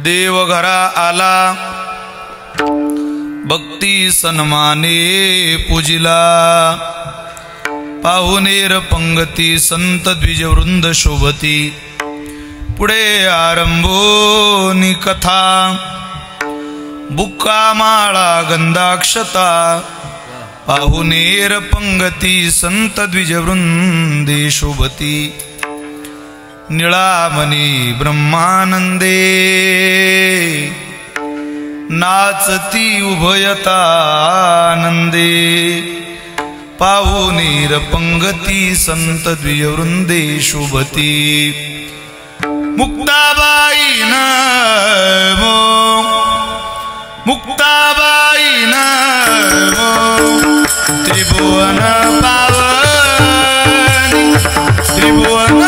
देवघरा आला भक्ती सन्माने पूजिला पाहुणेर पंगती संत द्विजवृंद शोभती पुढे आरंभोनी कथा बुक्का माळा गंधाक्षता पाहुणेर पंगती संत द्विजवृंदे शोभती निळामणी ब्रह्मानंदे नाचती उभयतानंदे पाहुणेर पंगती संत द्विजवृंदे शोभती मुक्ताबाई नमो मुक्ताबाई नमो त्रिभुवन पावनी त्रिभुवन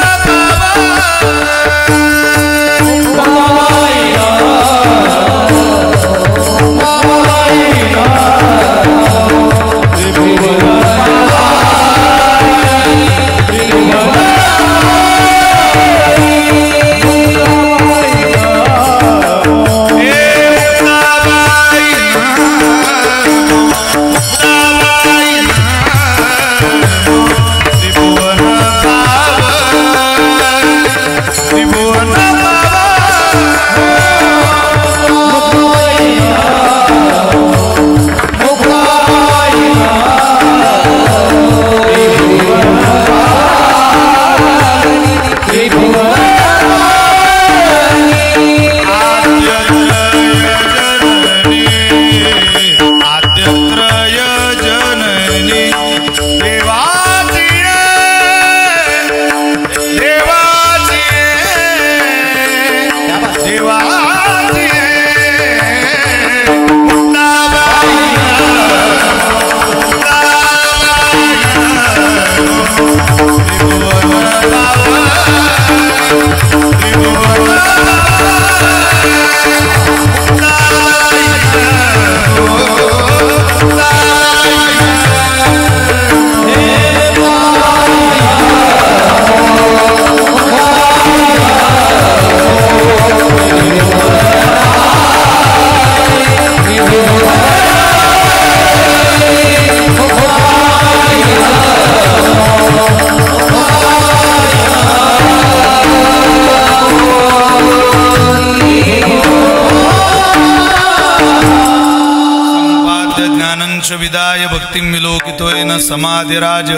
विदाय भक्तिं विलोकितोयेन समाधिराज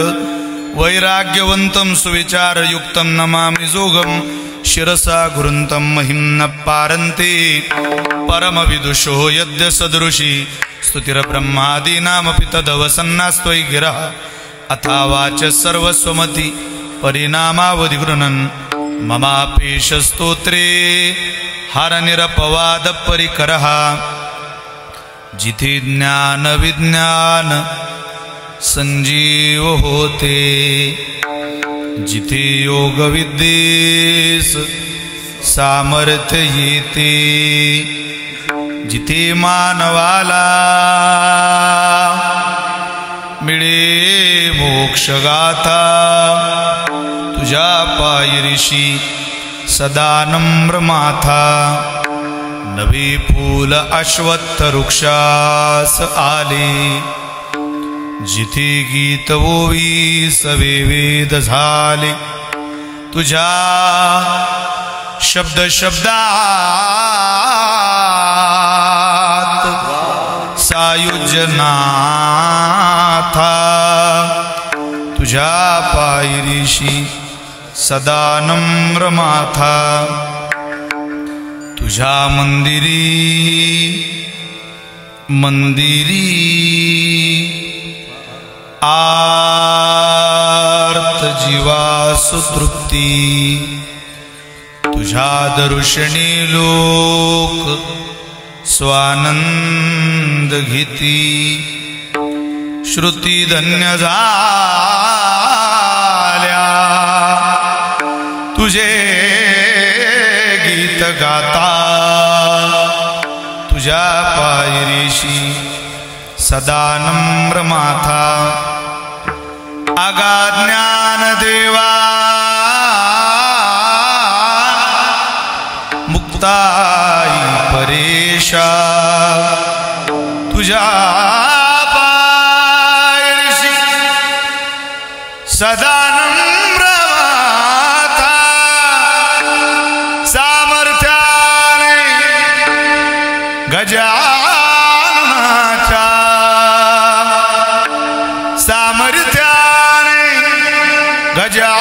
वैराग्यवन्तं सुविचारयुक्तं नमामि जोगं शिरसा गुरुन्तं महिं न पारन्ते परमविदुषो यद्य सदृशी स्तुतिर्ब्रह्मादीनामपि तदवसन्नास्त्वयि गिरः अथा वाच सर्वस्वमति परिणामावधि गृह्णन् ममापेश स्तोत्रे हरनिरपवादपरिकरः जिथे ज्ञान विज्ञान संजीव होते जिथे योग विद्येस सामर्थ्य येते जिथे मानवाला मिळे मोक्षगाथा तुझ्या पायरीशी सदा नम्र माथा नवे फूल अश्वत्थ वृक्षास आले जिथे गीत ओवी सवे वेद झाले तुझ्या शब्द शब्दात सायुज्यनाथा तुझ्या पायरीशी सदा नम्र माथा तुझ्या मंदिरी आर्त जीवासु तृप्ती तुझ्या दर्शनी लोक स्वानंद घेती श्रुती धन्य झाल्या तुझे गीत गाता तुझ्या पायरीशी सदा नम्र माथा अगाध ज्ञान देवा मुक्ताई ईशा तुझ्या पायरीशी सदा नम्र माता सामर्थ्याने गजाननाच्या सामर्थ्याने गजाननाच्या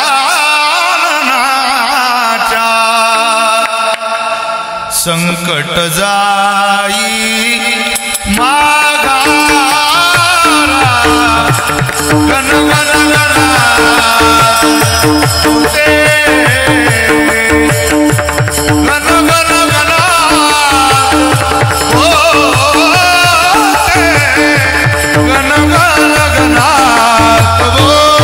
संकट जाई माघारा गण गण गणात तुझे गण गण गणात होते गण गण गणात गण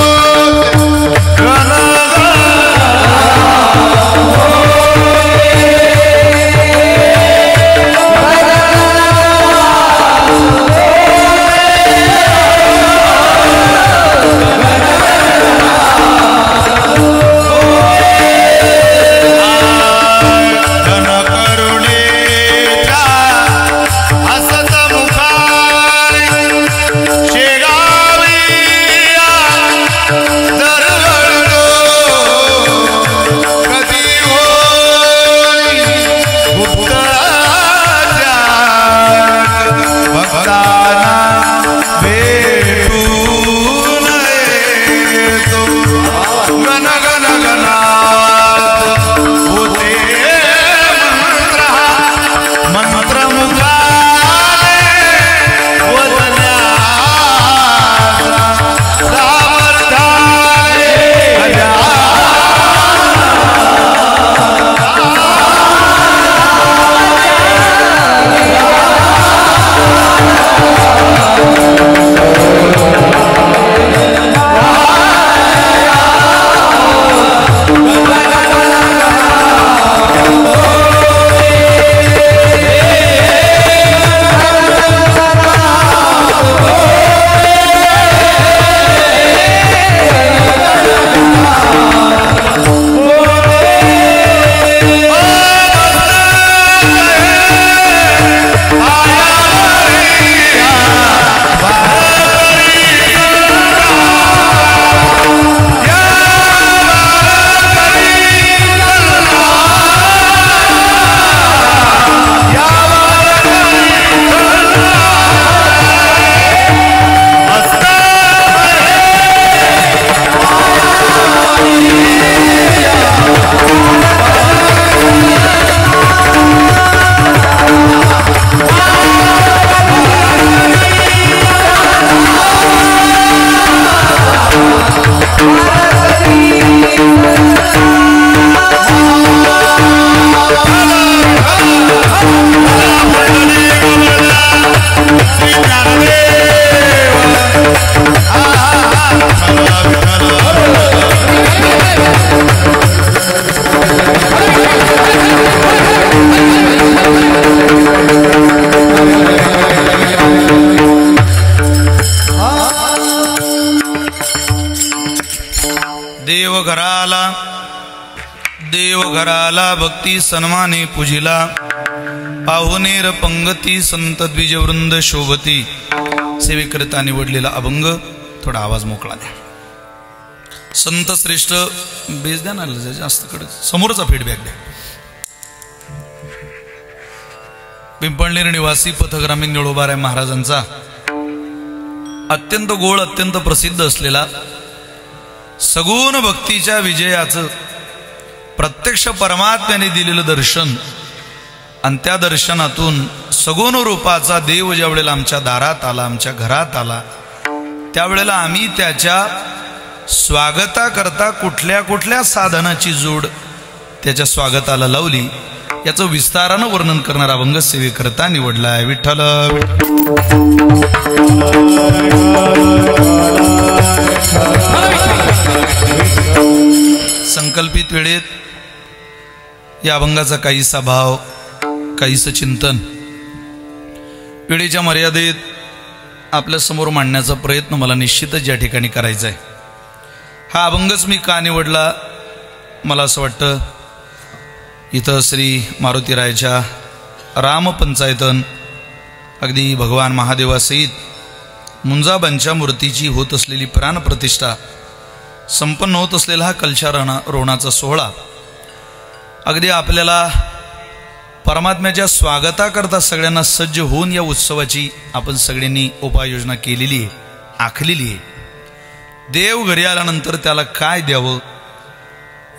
देवघराला भक्ती सन्माने पूजिला पाहुणेर पंगती संत द्विजवृंद शोभती सेवेकरिता निवडलेला अभंग थोडा आवाज मोकळा द्या. संत श्रेष्ठ बेस द्या ना जास्त कडे समोरचा फीडबॅक द्या. पिंपळनेर निवासी पथग्रामीण निळोबाराय महाराजांचा अत्यंत गोड अत्यंत प्रसिद्ध असलेला सगुण भक्तीच्या विजयाचं प्रत्यक्ष परमात्म्याने दिलेलं दर्शन आणि त्या दर्शनातून सगुण रूपाचा देव ज्या वेळेला आमच्या दारात आला आमच्या घरात आला त्यावेळेला आम्ही त्याच्या स्वागताकरता कुठल्या कुठल्या साधनाची जोड त्याच्या स्वागताला लावली याचं विस्तारानं वर्णन करणारा अभंग सेवेकरता निवडला आहे. विठ्ठल संकल्पित वेळेत या अभंगाचा काहीसा भाव काहीसं चिंतन वेळेच्या मर्यादेत आपल्या समोर मांडण्याचा प्रयत्न मला निश्चितच या ठिकाणी करायचा आहे. हा अभंगच मी का निवडला मला असं वाटतं इथं श्री मारुतीरायाच्या रामपंचायतन अगदी भगवान महादेवासहित मुंजाबांच्या मूर्तीची होत असलेली प्राणप्रतिष्ठा, संपन्न होत असलेला हा कलशा रोवणाचा सोहळा अगदी आपल्याला परमात्म्याच्या स्वागताकरता सगळ्यांना सज्ज होऊन या उत्सवाची आपण सगळ्यांनी उपाययोजना केलेली आहे, आखलेली आहे. देव घरी आल्यानंतर त्याला काय द्यावं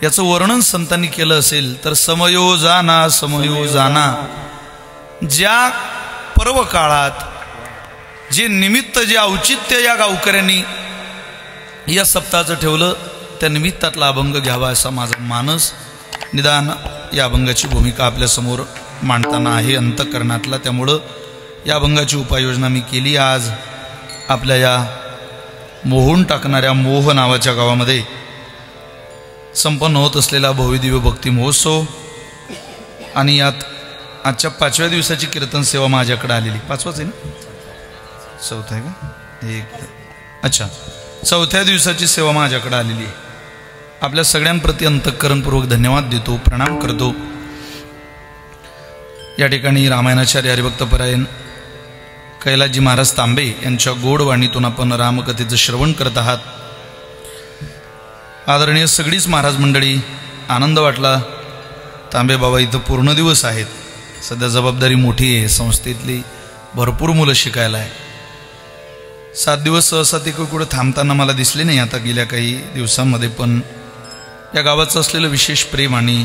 याचं वर्णन संतांनी केलं असेल तर समयोजाना समयोजाना. ज्या पर्व काळात जे निमित्त, जे औचित्य या गावकऱ्यांनी या सप्ताहाचं ठेवलं त्या निमित्तातला अभंग घ्यावा असा माझा मानस. निदान या अभंगाची भूमिका आपल्यासमोर मांडताना आहे अंतःकरणातला, त्यामुळं या अभंगाची उपाययोजना मी केली. आज आपल्या या मोहून टाकणाऱ्या मोह नावाच्या गावामध्ये संपन्न होत असलेला भव्यदिव्य भक्ती महोत्सव आणि यात आजच्या 5व्या दिवसाची कीर्तन सेवा माझ्याकडे आलेली. 5वाच आहे ना? 4था आहे का? अच्छा, 4थ्या दिवसाची सेवा माझ्याकडे आलेली आहे. आपल्या सगळ्यांप्रती अंतःकरणपूर्वक धन्यवाद देतो, प्रणाम करतो. या ठिकाणी रामायणाचार्य हरिभक्तपरायण कैलासजी महाराज तांबे यांच्या गोडवाणीतून आपण रामकथेचं श्रवण करत आहात. आदरणीय सगळीच महाराज मंडळी, आनंद वाटला. तांबे बाबा इथं पूर्ण दिवस आहेत. सध्या जबाबदारी मोठी आहे, संस्थेतली भरपूर मुलं शिकायला आहे. 7 दिवस सहसा ते कुठं थांबताना मला दिसले नाही आता गेल्या काही दिवसांमध्ये, पण या गावाचं असलेलं विशेष प्रेम आणि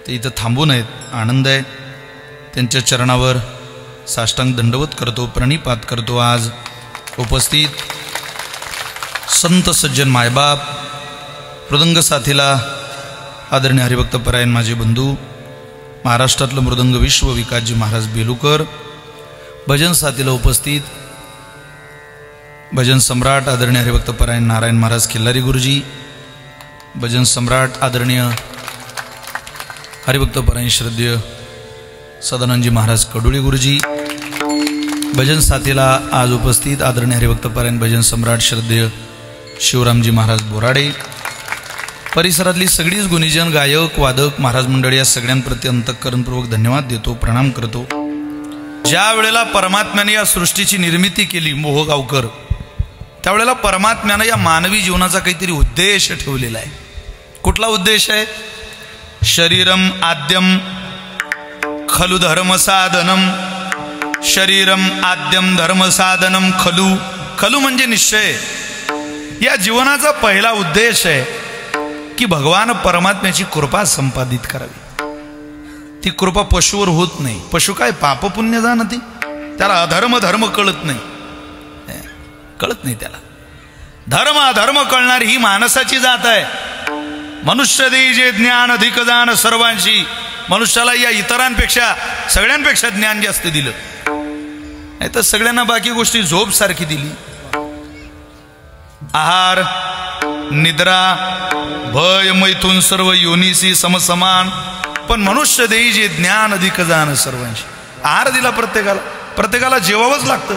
ते इथं थांबून आहेत. आनंद आहे. त्यांच्या चरणावर साष्टांग दंडवत करतो, प्रणिपात करतो. आज उपस्थित संत सज्जन मायबाप, मृदंग साथीला आदरणीय हरिभक्तपरायण माझे बंधू, महाराष्ट्रातलं मृदंग विश्व विकासजी महाराज बेलुकर, भजन साथीला उपस्थित भजन सम्राट आदरणीय हरिभक्तपरायण नारायण महाराज खिल्लारी गुरुजी, भजन सम्राट आदरणीय हरिभक्तपरायण श्रद्धेय सदानंदजी महाराज कडुळे गुरुजी, भजन साथीला आज उपस्थित आदरणीय हरिभक्तपरायण भजन सम्राट श्रद्धेय शिवरामजी महाराज बोराडे, परिसरातली सगळीच गुणीजन, गायक, वादक, महाराज मंडळी या सगळ्यांप्रती अंतःकरणपूर्वक धन्यवाद देतो, प्रणाम करतो. ज्या वेळेला परमात्म्याने या सृष्टीची निर्मिती केली मोहगावकर, त्यावेळेला परमात्म्यानं या मानवी जीवनाचा काहीतरी उद्देश ठेवलेला आहे. कुठला उद्देश आहे? शरीरम आद्यम खलु धर्म साधनम. शरीरम आद्यम धर्म साधनम खलु. खलु म्हणजे निश्चय. या जीवनाचा पहिला उद्देश आहे की भगवान परमात्म्याची कृपा संपादित करावी. ती कृपा पशुवर होत नाही. पशु काय पाप पुण्य जाणं, ती त्याला अधर्म धर्म कळत नाही, कळत नाही त्याला. धर्म अधर्म कळणारी ही माणसाची जात आहे. मनुष्य देई जे ज्ञान अधिक जाण सर्वांशी. मनुष्याला या इतरांपेक्षा सगळ्यांपेक्षा ज्ञान जास्त दिलं, नाही तर सगळ्यांना बाकी गोष्टी झोप सारखी दिली. आहार निद्रा भय मैथून सर्व योनीसी समसमान. पण मनुष्य देई जे ज्ञान अधिक जाण सर्वांशी. आहार दिला प्रत्येकाला, प्रत्येकाला जेवावंच लागतं.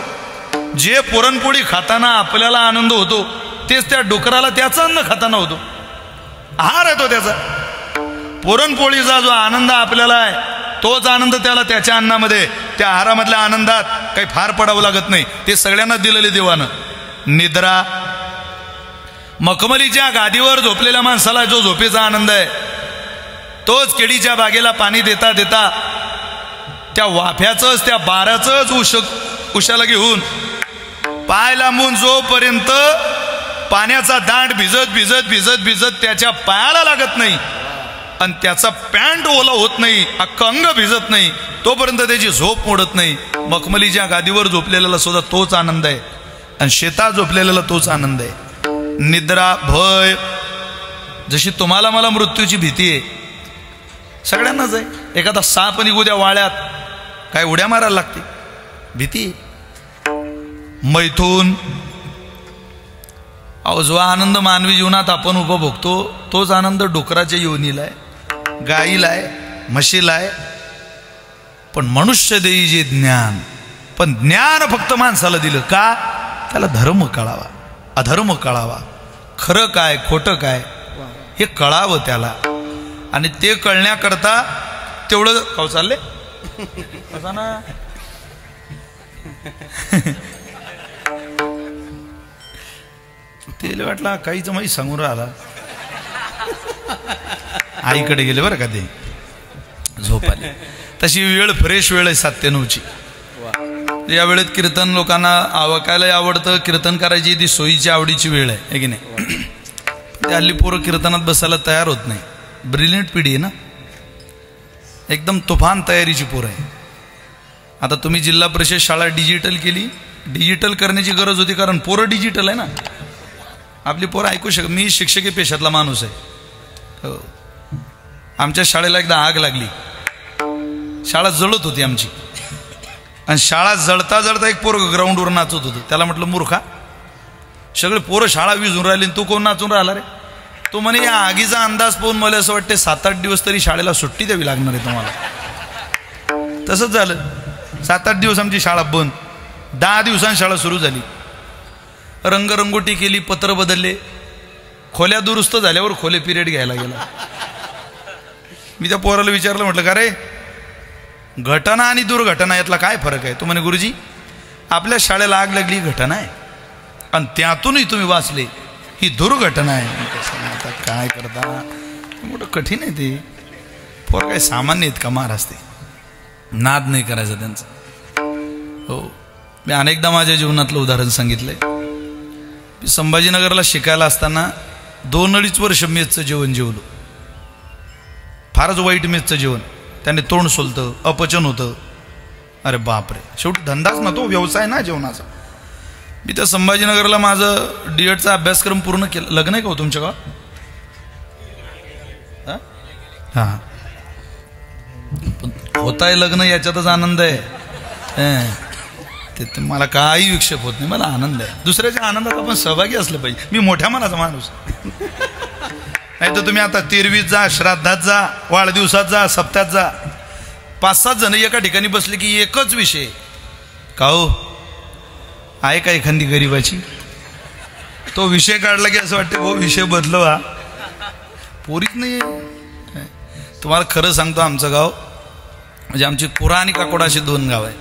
जे पुरणपोळी खाताना आपल्याला आनंद होतो तेच त्या डुकराला त्याचं अन्न खाताना होतो. आहार आहे तो त्याचा. पुरणपोळीचा जो आनंद आपल्याला आहे तोच आनंद त्याला त्याच्या अन्नामध्ये, त्या आहारामधल्या आनंदात काही फार पडावं लागत नाही. ते सगळ्यांना दिलेले देवानं. निद्रा, मखमलीच्या गादीवर झोपलेल्या माणसाला जो झोपेचा आनंद आहे तोच केळीच्या बागेला पाणी देता देता त्या वाफ्याचंच, त्या बाराचंच उशाला घेऊन पाय लांबून जोपर्यंत पाण्याचा दांड भिजत भिजत भिजत भिजत त्याच्या पायाला लागत नाही आणि त्याचा पॅन्ट ओला होत नाही, अख्खं अंग भिजत नाही, तोपर्यंत त्याची झोप मोडत नाही. मखमलीच्या गादीवर झोपलेल्याला सुद्धा तोच आनंद आहे आणि शेतात झोपलेल्याला तोच आनंद आहे. निद्रा, भय. जशी तुम्हाला मला मृत्यूची भीती आहे, सगळ्यांनाच आहे. एखादा साप निघू द्या वाळ्यात, काय उड्या मारायला लागते, भीती. मैथून, अहो जो आनंद मानवी जीवनात आपण उपभोगतो तोच आनंद डुकराच्या योनीला आहे, गाईला आहे, म्हशीला आहे. पण मनुष्य देई जे ज्ञान. पण ज्ञान फक्त माणसाला दिलं का? त्याला धर्म कळावा, अधर्म कळावा, खरं काय खोटं काय हे कळावं त्याला. आणि ते कळण्याकरता तेवढं खाऊ चालले असा ना तेल वाटला काहीच माहिती सांगून राहिला. आईकडे गेले बरं का ते झोप आली. तशी वेळ फ्रेश वेळ आहे 7 ते 9ची. या वेळेत कीर्तन लोकांना ऐकायला आवडतं, कीर्तन करायची ती सोयीची आवडीची वेळ आहे की नाही. ते हल्ली पोरं कीर्तनात बसायला तयार होत नाही. ब्रिलियंट पिढी आहे ना, एकदम तुफान तयारीची पोरं आहे. आता तुम्ही जिल्हा परिषद शाळा डिजिटल केली, डिजिटल करण्याची गरज होती कारण पोरं डिजिटल आहे ना. आपली पोरं ऐकू मी शिक्षकी पेशातला माणूस आहे. हो, आमच्या शाळेला एकदा आग लागली, शाळा जळत होती आमची, आणि शाळा जळता जळता एक पोरं ग्राउंडवर नाचत होतं. त्याला म्हटलं मूर्खा, सगळे पोरं शाळा विजून राहिली तू कोण नाचून राहिला रे. तो म्हणे या आगीचा अंदाज पाहून मला असं वाटते 7-8 दिवस तरी शाळेला सुट्टी द्यावी लागणार आहे तुम्हाला. तसंच झालं. 7-8 दिवस आमची शाळा बंद. 10 दिवसांनी शाळा सुरू झाली. रंगरंगोटी केली, पत्र बदलले, खोल्या दुरुस्त झाल्यावर खोले पिरियड घ्यायला गेला. मी त्या पोराला विचारलं, म्हटलं का रे घटना आणि दुर्घटना यातला काय फरक आहे. तो म्हणे गुरुजी आपल्या शाळेला आग लागली घटना आहे आणि त्यातूनही तुम्ही वाचले ही दुर्घटना आहे. आता काय करता, मोठं कठीण आहे ते. पोर काय सामान्य आहेत का महाराज, ते नाद नाही करायचा त्यांचा. हो, मी अनेकदा माझ्या जीवनातलं उदाहरण सांगितलंय. मी संभाजीनगरला शिकायला असताना 2-2.5 वर्ष मेसचं जेवण जेवलो. फारच वाईट मेसचं जेवण. त्याने तोंड सोलतं, अपचन होतं. अरे बापरे, शेवटी धंदाच ना तो, व्यवसाय ना जेवणाचा. मी त्या संभाजीनगरला माझं डीएडचा अभ्यासक्रम पूर्ण केला. लग्न आहे का हो तुमच्या गावात? हां, होत आहे लग्न याच्यातच आनंद आहे. ते मला काही विक्षेप होत नाही, मला आनंद आहे. दुसऱ्याच्या आनंदात आपण सहभागी असलं पाहिजे. मी मोठ्या मनाचा माणूस. नाही तर तुम्ही आता 13वीत जा, श्राद्धात जा, वाढदिवसात जा, सप्त्यात जा, 5-7 जण एका ठिकाणी बसले की एकच विषय. का हो आहे का एखादी गरीबाची? तो विषय काढला की असं वाटतं हो विषय बदलवा. पोरीच नाही. तुम्हाला खरं सांगतो, आमचं गाव म्हणजे आमची पुरा आणि काकोडा अशी 2 गाव आहे.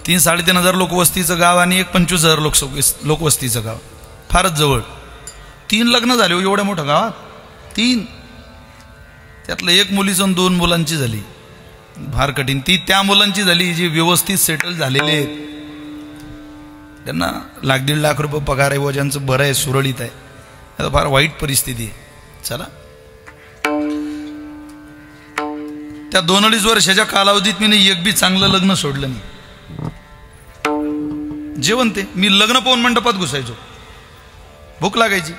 3-3.5 हजार लोकवस्तीचं गाव आणि एक 25,000 लोकवस्तीचं गाव. फारच जवळ. 3 लग्न झाले हो एवढ्या मोठ्या गावात. 3. त्यातलं 1 मुलीचं आणि 2 मुलांची झाली. फार कठीण. ती त्या मुलांची झाली जी व्यवस्थित सेटल झालेले आहेत. त्यांना 1.5 लाख रुपये पगार आहे व ज्यांचं बरं आहे, सुरळीत आहे. आता फार वाईट परिस्थिती आहे. चला, त्या 2-2.5 वर्षाच्या कालावधीत मी एक बी चांगलं लग्न सोडलं नाही. जेवण ते मी लग्न पाहून मंडपात घुसायचो. भूक लागायची.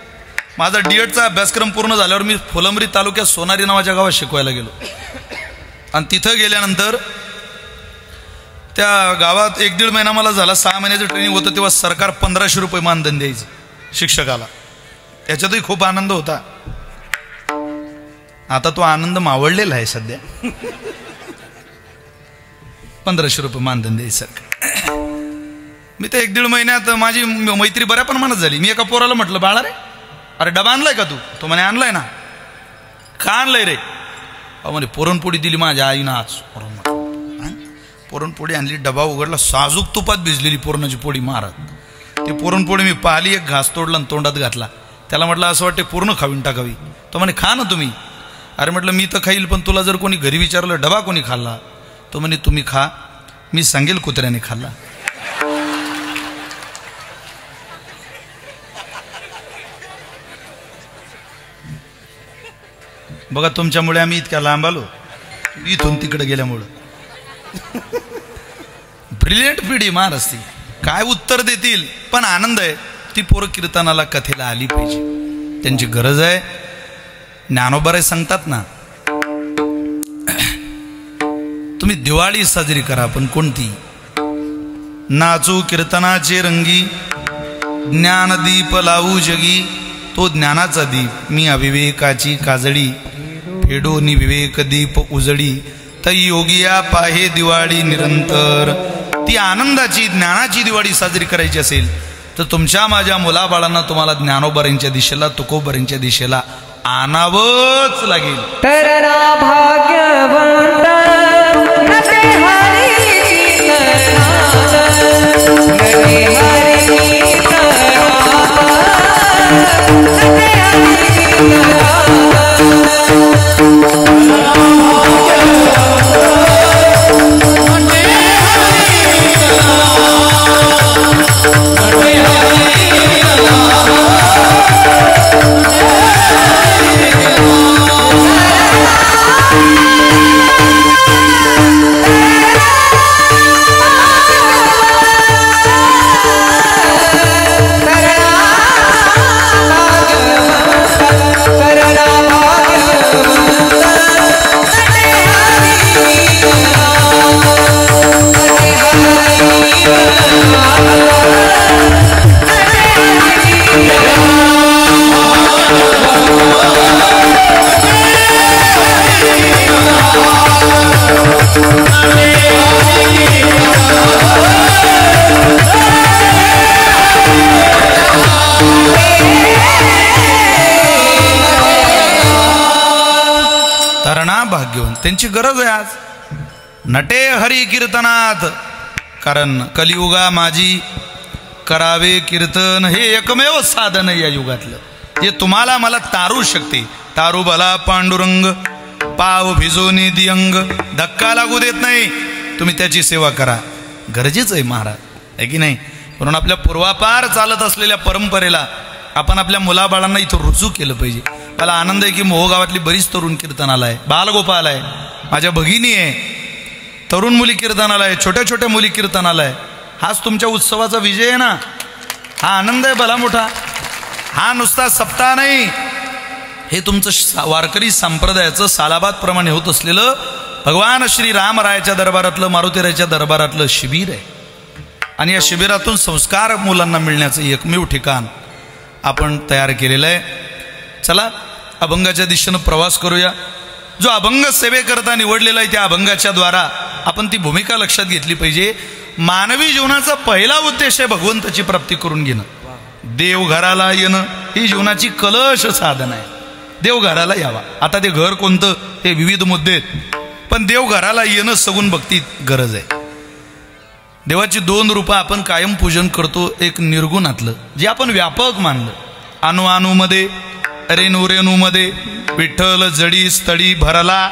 माझा डीएडचा अभ्यासक्रम पूर्ण झाल्यावर मी फुलंब्री तालुक्यात सोनारी नावाच्या गावात शिकवायला गेलो. आणि तिथं गेल्यानंतर त्या गावात 1-1.5 महिना मला झाला. 6 महिन्याचं ट्रेनिंग होतं. तेव्हा सरकार 1500 रुपये मानधन द्यायचं शिक्षकाला. त्याच्यातही खूप आनंद होता. आता तो आनंद मावळलेला आहे सध्या. 1500 रुपये मानधन द्यायचं सरकार. मी तर 1-1.5 महिन्यात माझी मैत्री बऱ्या प्रमाणात झाली. मी एका पोराला म्हटलं, बाळा रे, अरे डबा आणलाय का तू? तो म्हणे आणलाय ना. का आणलाय रे? अहो म्हणे पुरणपोळी दिली माझ्या आईनं आज. पुरणपोळी आणली, डबा उघडला, साजूक तुपात भिजलेली पुरणाची पोळी महाराज. ती पुरणपोळी मी पाहिली, एक घास तोडला आणि तोंडात घातला. त्याला म्हटलं असं वाटते पूर्ण खाऊन टाकावी. तो म्हणे खा ना तुम्ही. अरे म्हटलं मी तर खाईल, पण तुला जर कोणी घरी विचारलं डबा कोणी खाल्ला, तो म्हणे तुम्ही खा, मी सांगेल कुत्र्याने खाल्ला. बघा तुमच्यामुळे आम्ही इतक्या लांब आलो, इथून तिकडे गेल्यामुळं. ब्रिलियंट पिढी महाराज ती. काय उत्तर देतील, पण आनंद आहे. ती पोरं कीर्तनाला कथेला आली पाहिजे. त्यांची गरज आहे. ज्ञानोबा सांगतात ना, तुम्ही दिवाळी साजरी करा, पण कोणती? नाचू कीर्तनाचे रंगी, ज्ञानदीप लावू जगी, तो ज्ञानाचा दीप मी अविवेकाची काजळी, फेडोनी विवेक दीप उजळी, तै योगिया पाहे दिवाळी निरंतर. ती आनंदाची ज्ञानाची दिवाळी साजरी करायची असेल तर तुमच्या माझ्या मुलाबाळांना तुम्हाला ज्ञानोबारांच्या दिशेला, तुकोबारांच्या दिशेला आणावंच लागेल. तर भाग्यवंत भाग्यवान त्यांची गरज आहे आज नटे हरी कीर्तनात कारण कलियुगा माझी करावे कीर्तन हे एकमेव साधन आहे या युगातलं जे तुम्हाला मला तारू शकते तारू भला पांडुरंग पाव भिजोनी दियंग धक्का लागू देत नाही तुम्ही त्याची सेवा करा गरजेचं आहे महाराज आहे की नाही म्हणून आपल्या पूर्वापार चालत असलेल्या परंपरेला आपण आपल्या मुलाबाळांना इथं रुजू केलं पाहिजे मला आनंद आहे की मोहगावातली बरीच तरुण कीर्तनाला आहे बालगोपाल आहे माझ्या भगिनी आहे तरुण मुली कीर्तनाला आहे छोट्या छोट्या मुली कीर्तनाला आहे हाच तुमच्या उत्सवाचा विजय आहे ना हा आनंद आहे भला मोठा हा नुसता सप्ताह नाही हे तुमचं वारकरी संप्रदायाचं सालाबाद प्रमाणे होत असलेलं भगवान श्री रामरायाच्या दरबारातलं मारुतीरायाच्या दरबारातलं शिबिर आहे आणि या शिबिरातून संस्कार मुलांना मिळण्याचं एकमेव ठिकाण आपण तयार केलेलं आहे चला अभंगाच्या दिशेनं प्रवास करूया जो अभंग सेवेकरता निवडलेला आहे त्या अभंगाच्या द्वारा आपण ती भूमिका लक्षात घेतली पाहिजे मानवी जीवनाचा पहिला उद्देश आहे भगवंताची प्राप्ती करून घेणं देवघराला येणं ही जीवनाची कलश साधन आहे देवघराला यावा आता ते घर कोणतं हे विविध मुद्दे आहेत पण देवघराला येणं सगुण भक्तीत गरज आहे देवाची दोन रूपं आपण कायम पूजन करतो एक निर्गुणातलं जे आपण व्यापक मानलं अनु अणूमध्ये रेणू रेणूमध्ये विठ्ठल जडी स्थळी भरला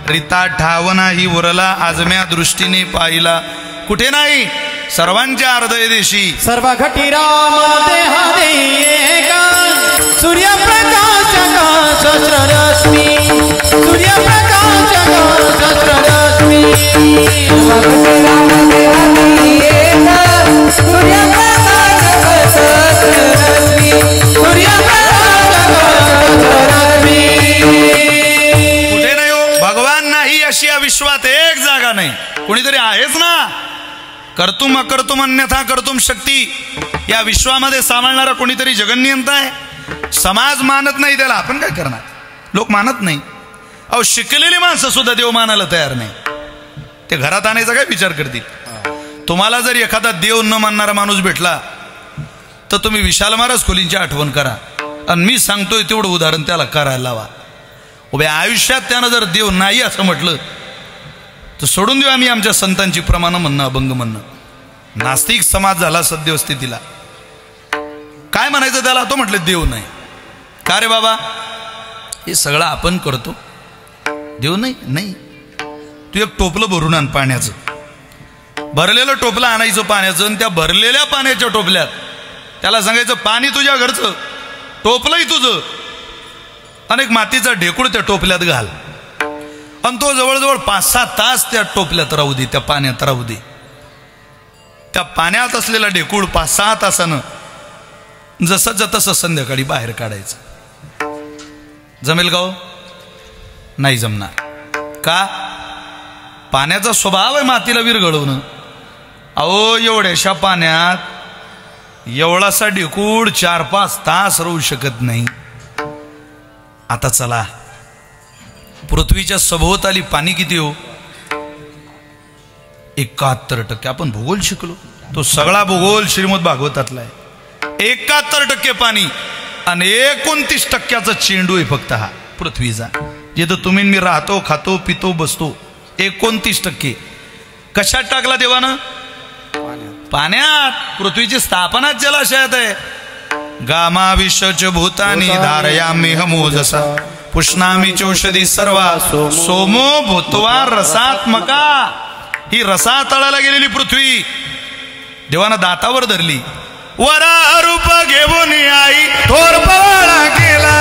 रिता ठावना ही उरला आजम्या दृष्टीने पाहिला कुठे नाही सर्वांच्या हृदय देशी सर्व घटी राम देहा देयेगा सूर्यप्रकाश सहस्ररश्मी सूर्यप्रकाश सहस्ररश्मी सर्व घटी राम देहा देयेगा सूर्यप्रकाश सहस्ररश्मी सूर्यप्रकाश सहस्ररश्मी कुठे नाही हो भगवान नाही अशी या विश्वात एक जागा नाही कोणीतरी आहेच ना कर्तुम अकर्तुम अन्यथा कर्तुम शक्ती या विश्वामध्ये सांभाळणारा कोणीतरी जगन्यंत आहे समाज मानत नाही त्याला आपण काय करणार लोक मानत नाही अहो शिकलेली माणसं सुद्धा देव मानायला तयार नाही ते घरात आणायचा काय विचार करतील तुम्हाला जर एखादा देव न मानणारा माणूस भेटला तर तुम्ही विशाल महाराज खोलींची आठवण करा आणि मी सांगतोय तेवढं उदाहरण त्याला करायला लावा उभ्या आयुष्यात त्यानं जर देव नाही असं म्हटलं तर सोडून देऊ आम्ही आमच्या संतांची प्रमाण म्हणणं अभंग म्हणणं नास्तिक समाज झाला सद्यस्थितीला काय म्हणायचं त्याला तो म्हटलं देव नाही का रे बाबा हे सगळं आपण करतो देव नाही नाही तू एक टोपलं भरून आण पाण्याचं भरलेलं टोपलं आणायचं पाण्याचं आणि त्या भरलेल्या पाण्याच्या टोपल्यात त्याला सांगायचं पाणी तुझ्या घरचं टोपलंही तुझं अनेक मातीचा ढेकूळ त्या टोपल्यात घाल आणि तो जवळजवळ 5-6 तास त्या टोपल्यात राहू दे त्या पाण्यात राहू दे त्या पाण्यात असलेला ढेकूळ 5-6 तासानं जसं तसं संध्याकाळी बाहेर काढायचं जमेल का हो नाही जमणार का पाण्याचा स्वभाव आहे मातीला विरघळवणं अहो एवढ्याशा पाण्यात एवढासा ढेकूळ 4-5 तास राहू शकत नाही आता चला पृथ्वीच्या सभोवताली पाणी किती हो 71% आपण भूगोल शिकलो तो सगळा भूगोल श्रीमद भागवतातला आहे 71% पाणी आणि 29% चेंडू आहे फक्त हा पृथ्वीचा जिथं तुम्ही मी राहतो खातो पितो बसतो 29% कशात टाकला देवानं पाण्यात पृथ्वीची स्थापनाच जलाशयात आहे गामाविश्वच भूतानी धारयामी हमोजसा पुष्णामी चौषधी सर्वा सोमो भूतवा रसात्मका. ही रसा तळाला गेलेली पृथ्वी देवानं दातावर धरली. वरा रूप घेऊन आई थोर पवाडा केला.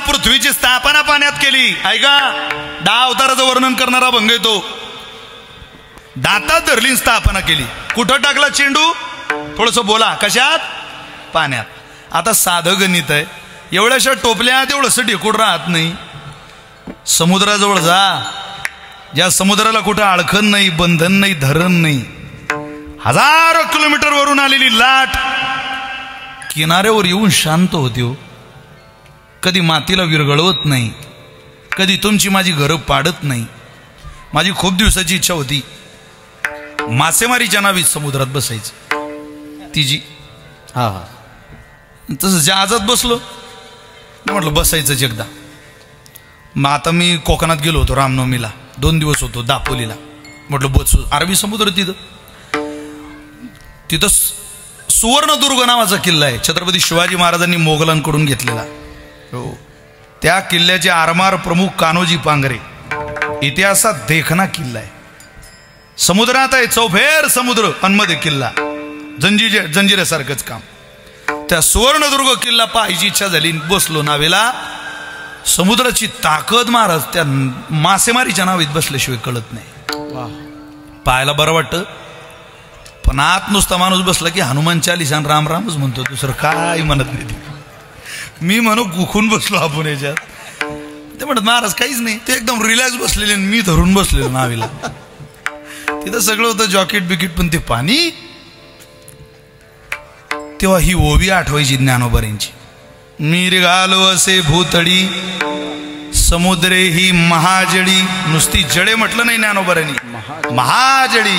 पृथ्वीची स्थापना पाण्यात केली. ऐका 10 अवताराचं वर्णन करणारा भंग येतो. दातात धरली स्थापना केली. कुठं टाकला चेंडू थोडस बोला. कशात? पाण्यात. आता साधं गणित आहे. एवढ्याशा टोपल्यात एवढंसं ढेकूड राहत नाही. समुद्राजवळ जा. ज्या समुद्राला कुठं अडखण नाही, बंधन नाही, धरण नाही, हजारो किलोमीटर वरून आलेली लाट किनाऱ्यावर येऊन शांत होते हो. कधी मातीला विरघळवत नाही, कधी तुमची माझी घरं पाडत नाही. माझी खूप दिवसाची इच्छा होती मासेमारीच्या नावीत समुद्रात बसायचं. तिची तसं जहाजात बसलो म्हटलं बसायचं एकदा. मग आता मी कोकणात गेलो होतो रामनवमीला. 2 दिवस होतो दापोलीला. म्हटलं बसू. अरबी समुद्र तिथं सुवर्णदुर्ग नावाचा किल्ला आहे. छत्रपती शिवाजी महाराजांनी मोगलांकडून घेतलेला. हो. त्या किल्ल्याचे आरमार प्रमुख कान्होजी पांगरे. इतिहासात देखना किल्ला आहे. समुद्रात आहे चौफेर समुद्र अनमध्ये किल्ला. जंजिऱ्यासारखंच काम. त्या सुवर्णदुर्ग किल्ला पाहायची इच्छा झाली. बसलो नावेला. समुद्राची ताकद महाराज त्या मासेमारीच्या नावीत बसल्याशिवाय कळत नाही. पाहायला बरं वाटतं. पण आत नुसता माणूस बसला की हनुमान चालीसा आणि राम रामच म्हणतो. दुसरं काय म्हणत नाही. मी म्हणू गुखून बसलो आपण याच्यात. ते म्हणत महाराज काहीच नाही. ते एकदम रिलॅक्स बसलेले. मी धरून बसलेलो नावीला. तिथं सगळं होतं जॉकेट बिकेट. पण ते पाणी. तेव्हा ही ओवी आठवायची ज्ञानोबाऱ्यांची. मीर घालो असे भूतडी समुद्रे ही महाजडी. नुसती जडे म्हटलं नाही ज्ञानोबाऱ्यांनी. महाजडी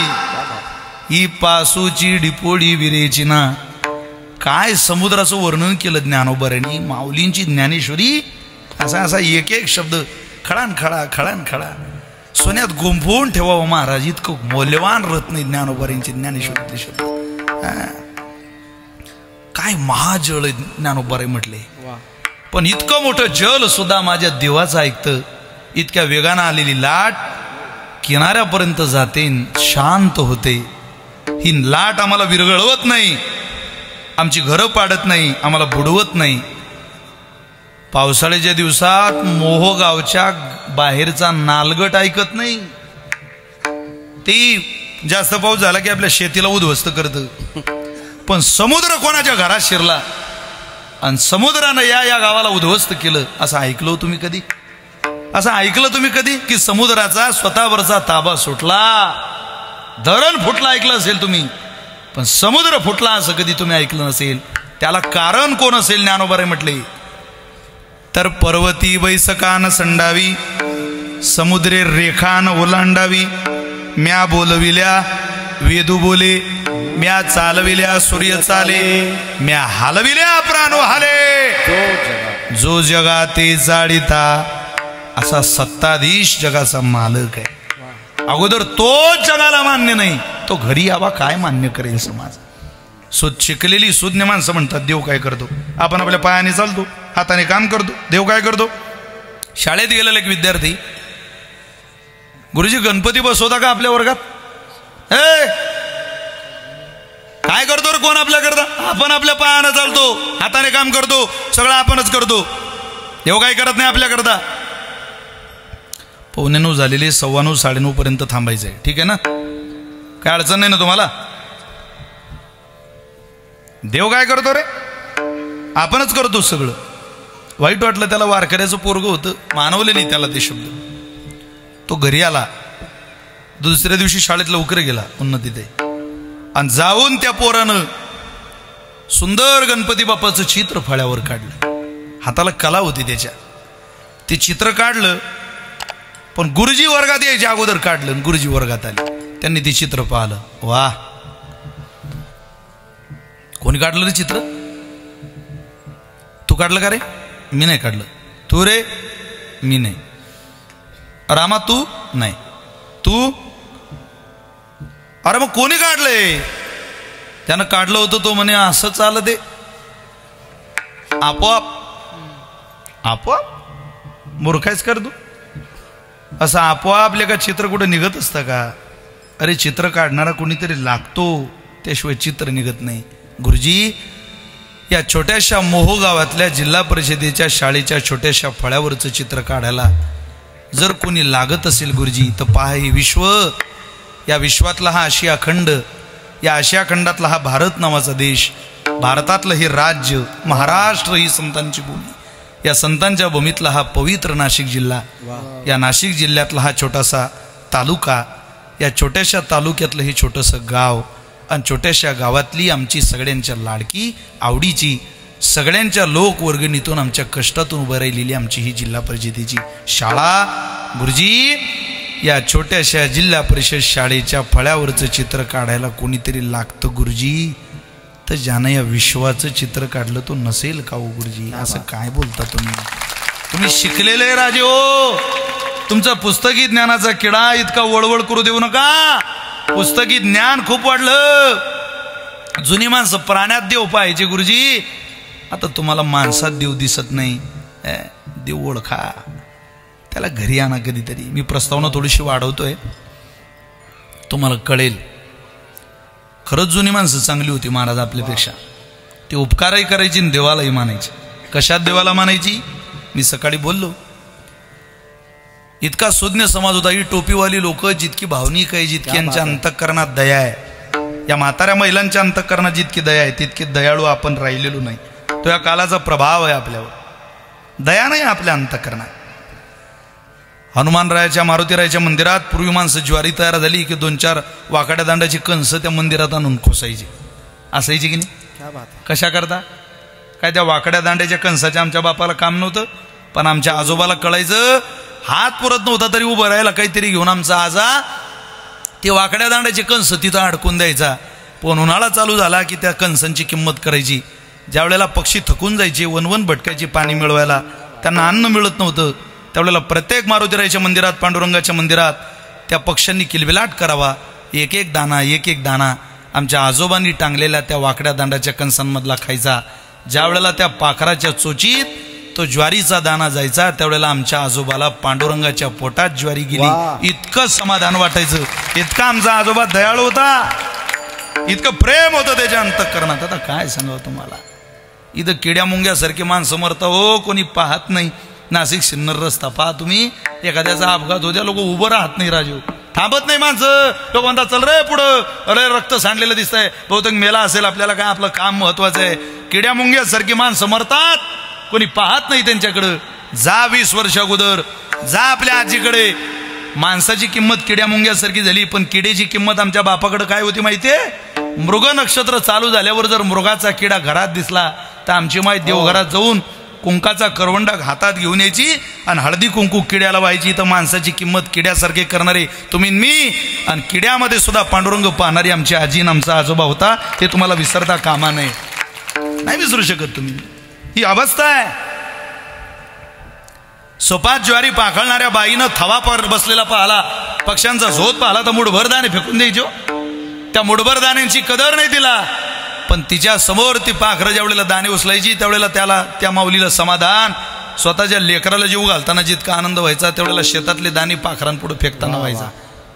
ही पासूची डिपोडी विरेची ना. काय समुद्राचं वर्णन केलं ज्ञानोबाऱ्यांनी. माऊलींची ज्ञानेश्वरी असा असा एक एक शब्द खळान खळा खळान खळा सोन्यात गुंफवून ठेवावं महाराज. इतकं मौल्यवान रत्न ज्ञानोबाऱ्यांची ज्ञानेश्वरीतले शब्द. काय महाजळ ज्ञानोबारे म्हटले. पण इतकं मोठं जल सुद्धा माझ्या देवाचं ऐकतं. इतक्या वेगानं आलेली लाट किनाऱ्यापर्यंत जाते, शांत होते. ही लाट आम्हाला विरघळवत नाही, आमची घरं पाडत नाही, आम्हाला बुडवत नाही. पावसाळ्याच्या दिवसात मोहगावच्या बाहेरचा नालगट ऐकत नाही. ती जास्त पाऊस झाला की आपल्या शेतीला उद्ध्वस्त करतं. पण समुद्र कोणाच्या घरात शिरला आणि समुद्रानं या गावाला उद्ध्वस्त केलं असं ऐकलं तुम्ही कधी? असं ऐकलं तुम्ही कधी की समुद्राचा स्वतःवरचा ताबा सुटला, धरण फुटला ऐकलं असेल तुम्ही. पण समुद्र फुटला असं कधी तुम्ही ऐकलं नसेल. त्याला कारण कोण असेल? ज्ञानोबारे म्हटले तर पर्वती वैसकान संडावी, समुद्रे रेखान ओलांडावी. म्या बोलविल्या वेदू बोले, म्या चालविल्या सूर्य चाले, म्या हलविल्या प्राणो हाले. जो जगाते जाडिता असा सत्ताधीश जगाचा मालक आहे. अगोदर तोच जगाला मान्य नाही, तो घरी यावा काय मान्य करेल समाज. शिकलेली सुज्ञ माणसं म्हणतात देव काय करतो? आपण आपल्या पायाने चालतो, हाताने काम करतो. देव काय करतो? शाळेत गेलेला एक विद्यार्थी, गुरुजी गणपती बसवता का आपल्या वर्गात? काय करतो रे कोण आपल्या करता? आपण आपल्या पायानं चालतो, हाताने काम करतो, सगळं आपणच करतो. देव काय करत नाही आपल्या करता. 9:15 झालेली, 9:15 9:30 पर्यंत थांबायचंय. ठीक आहे ना? काय अडचण नाही ना तुम्हाला? देव काय करतो रे? आपणच करतो सगळं. वाईट वाटलं त्याला, वारकऱ्याचं पोरगं होतं, मानवले नाही त्याला ते शब्द. तो घरी आला, दुसऱ्या दिवशी शाळेत लवकर गेला उन्नतीत, आणि जाऊन त्या पोरानं सुंदर गणपती बाप्पाचं चित्र फळ्यावर काढलं. हाताला कला होती त्याच्या. ते चित्र काढलं, पण गुरुजी वर्गात यायच्या अगोदर काढलं. गुरुजी वर्गात आले, त्यांनी ते चित्र पाहिलं. वा, कोणी काढलं रे चित्र? तू काढलं का रे? मी नाही काढलं. तू रे? मी नाही. रामा तू? नाही. तू? अरे मग कोणी काढलंय? त्यानं काढलं होतं. तो म्हणे असं चाललं ते आपोआप. आपोआप? मूर्खायच कर तू. असं आपोआप लेका चित्र कुठं निघत असतं का? अरे चित्र काढणारा कोणीतरी लागतो, त्याशिवाय चित्र निघत नाही. गुरुजी, या छोट्याशा मोहो गावातल्या जिल्हा परिषदेच्या शाळेच्या छोट्याशा फळ्यावरचं चित्र काढायला जर कोणी लागत असेल गुरुजी, तर पहा हे विश्व, या विश्वातला हा आशिया खंड, या आशिया खंडातला हा भारत नावाचा देश, भारतातलं हे राज्य, महाराष्ट्र ही संतांची भूमी, या संतांच्या भूमीतला हा पवित्र नाशिक जिल्हा, या नाशिक जिल्ह्यातला हा छोटासा तालुका, या छोट्याशा तालुक्यातलं हे छोटंसं गाव, आणि छोट्याशा गावातली आमची सगळ्यांच्या लाडकी आवडीची, सगळ्यांच्या लोकवर्गणीतून आमच्या कष्टातून उभं राहिलेली आमची ही जिल्हा परिषदेची शाळा. गुरुजी, या छोट्याशा जिल्हा परिषद शाळेच्या फळ्यावरचं चित्र काढायला कोणीतरी लागतं गुरुजी. तर ज्यानं या विश्वाचं चित्र काढलं तो नसेल का हो गुरुजी? असं काय बोलता तुम्ही? तुम्ही शिकलेले राजे हो. तुमचा पुस्तकी ज्ञानाचा किडा इतका वळवळ करू देऊ नका. पुस्तकी ज्ञान खूप वाढलं. जुनी माणसं प्राण्यात देव पाहायचे गुरुजी. आता तुम्हाला माणसात देव दिसत नाही. देव ओळखा, त्याला घरी आणा कधीतरी. मी प्रस्तावना थोडीशी वाढवतोय, तुम्हाला कळेल. खरंच जुनी माणसं चांगली होती महाराज आपल्यापेक्षा. ते उपकारही करायची आणि देवालाही मानायची. कशात देवाला मानायची? मी सकाळी बोललो, इतका सुज्ञ समाज होता. ही टोपीवाली लोक जितकी भावनिक आहे, जितकी यांच्या अंतःकरणात दया आहे, या म्हाताऱ्या महिलांच्या अंतःकरणात जितकी दया आहे, तितके दयाळू आपण राहिलेलो नाही. तो या कालाचा प्रभाव आहे आपल्यावर. दया नाही आपल्या अंतःकरणात. हनुमानरायाच्या मारुतीरायाच्या मंदिरात पूर्वी माणसं ज्वारी तयार झाली की 2-4 वाकड्या दांडाची कंस त्या मंदिरात आणून खोसायची. असायची की नाही? कशा करता? काय त्या वाकड्या दांड्याच्या कंसाच्या आमच्या बापाला काम नव्हतं, पण आमच्या आजोबाला कळायचं. हात पुरत नव्हता तरी उभं राहायला काहीतरी घेऊन आमचा आजा ते वाकड्या दांड्याचे कंस तिथं अडकून द्यायचा. पण उन्हाळा चालू झाला की त्या कंसांची किंमत करायची. ज्या वेळेला पक्षी थकून जायचे, वनवन भटकायचे पाणी मिळवायला, त्यांना अन्न मिळत नव्हतं, त्यावेळेला प्रत्येक मारुतीरायाच्या मंदिरात, पांडुरंगाच्या मंदिरात त्या पक्ष्यांनी किलबिलाट करावा. एक एक दाना आमच्या आजोबांनी टांगलेल्या त्या वाकड्या दांडाच्या कंसांमधला खायचा. ज्या वेळेला त्या पाखराच्या चोचीत तो ज्वारीचा दाना जायचा, त्यावेळेला आमच्या आजोबाला पांडुरंगाच्या पोटात ज्वारी गेली इतकं समाधान वाटायचं. इतका आमचा आजोबा दयाळू होता, इतकं प्रेम होतं त्याच्या अंतःकरणात. आता काय सांगावं तुम्हाला? इथं किड्या मुंग्यासारखी माणसं मरता हो, कोणी पाहत नाही. नाशिक सिन्नर रस्ता पहा तुम्ही, एखाद्याचा अपघात होत्या लोक उभं राहत नाही राजू, थांबत नाही माणसं. लोक म्हणतात चल रे पुढं, अरे रक्त सांडलेलं दिसतंय, बहुतेक मेला असेल, आपल्याला काय आपलं काम महत्वाचं आहे. किड्या मुंग्यासारखी माणसं मरतात, कोणी पाहत नाही त्यांच्याकडं. जा 20 वर्ष अगोदर, जा आपल्या आजीकडे. माणसाची किंमत किड्या मुंग्यासारखी झाली, पण किडेची किंमत आमच्या बापाकडे काय होती माहितीये? मृग नक्षत्र चालू झाल्यावर जर मृगाचा किडा घरात दिसला तर आमची माय देवघरात जाऊन कुंकाचा करवंडा हातात घेऊन यायची आणि हळदी कुंकू किड्याला व्हायची. तर माणसाची किंमत किड्यासारखे करणारे तुम्ही मी, आणि किड्यामध्ये सुद्धा पांडुरंग पाहणारी आमची आजी आणि आमचा आजोबा होता. हे तुम्हाला विसरता कामा नये, नाही विसरू शकत तुम्ही. ही अवस्था आहे. सोपात ज्वारी पाखळणाऱ्या बाईनं थवा पर बसलेला पाहला, पक्ष्यांचा झोत पाहला तर मुठभर दाणे फेकून द्यायचो. त्या मुठभर दाण्यांची कदर नाही तिला. पण तिच्या समोर ती पाखरं ज्या वेळेला दाणे उचलायची त्यावेळेला त्याला, त्या माऊलीला समाधान. स्वतःच्या लेकराला जीव घालताना जितका आनंद व्हायचा त्यावेळेला शेतातले दाणे पाखरांपुढे फेकताना व्हायचा.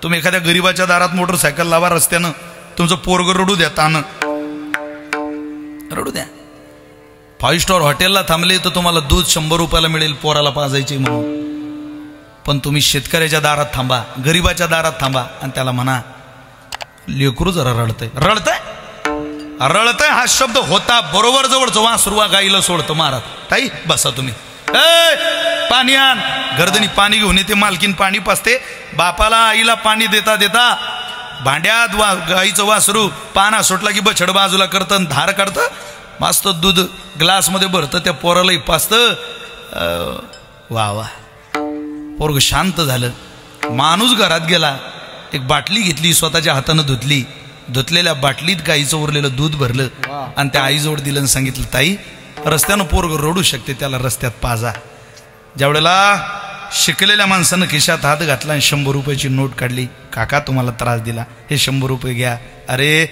तुम्ही एखाद्या गरीबाच्या दारात मोटरसायकल लावा रस्त्यानं, तुमचं पोरग रडू द्या तानं, रडू द्या. 5 स्टार हॉटेलला थांबले तर तुम्हाला दूध 100 रुपयाला मिळेल पोराला पाजायचे म्हणून. पण तुम्ही शेतकऱ्याच्या दारात थांबा, गरीबाच्या दारात थांबा आणि त्याला म्हणा लेकरू जरा रडतंय. रडतंय हा शब्द होता बरोबर जवळचं वासरुवा गाईला सोडतो मारात. ताई बसा तुम्ही, पाणी आण. गर्दनी पाणी घेऊन येते, मालकीन पाणी पाजते. बापाला आईला पाणी देता देता भांड्यात गाईचं वासरू पाना सुटला की बछड बाजूला करतं, धार काढतं, मस्त दूध ग्लासमध्ये भरतं, त्या पोरालाही पाजतं. वा वा, पोरग शांत झालं. माणूस घरात गेला, एक बाटली घेतली, स्वतःच्या हातानं धुतली. धुतलेल्या बाटलीत गाईचं उरलेलं दूध भरलं आणि त्या आईजवळ दिलं आणि सांगितलं, ताई रस्त्यानं पोरग रडू शकते, त्याला रस्त्यात पाजा. ज्यावेळेला शिकलेल्या माणसानं खिशात हात घातला आणि 100 रुपयाची नोट काढली. काका तुम्हाला त्रास दिला, हे 100 रुपये घ्या. अरे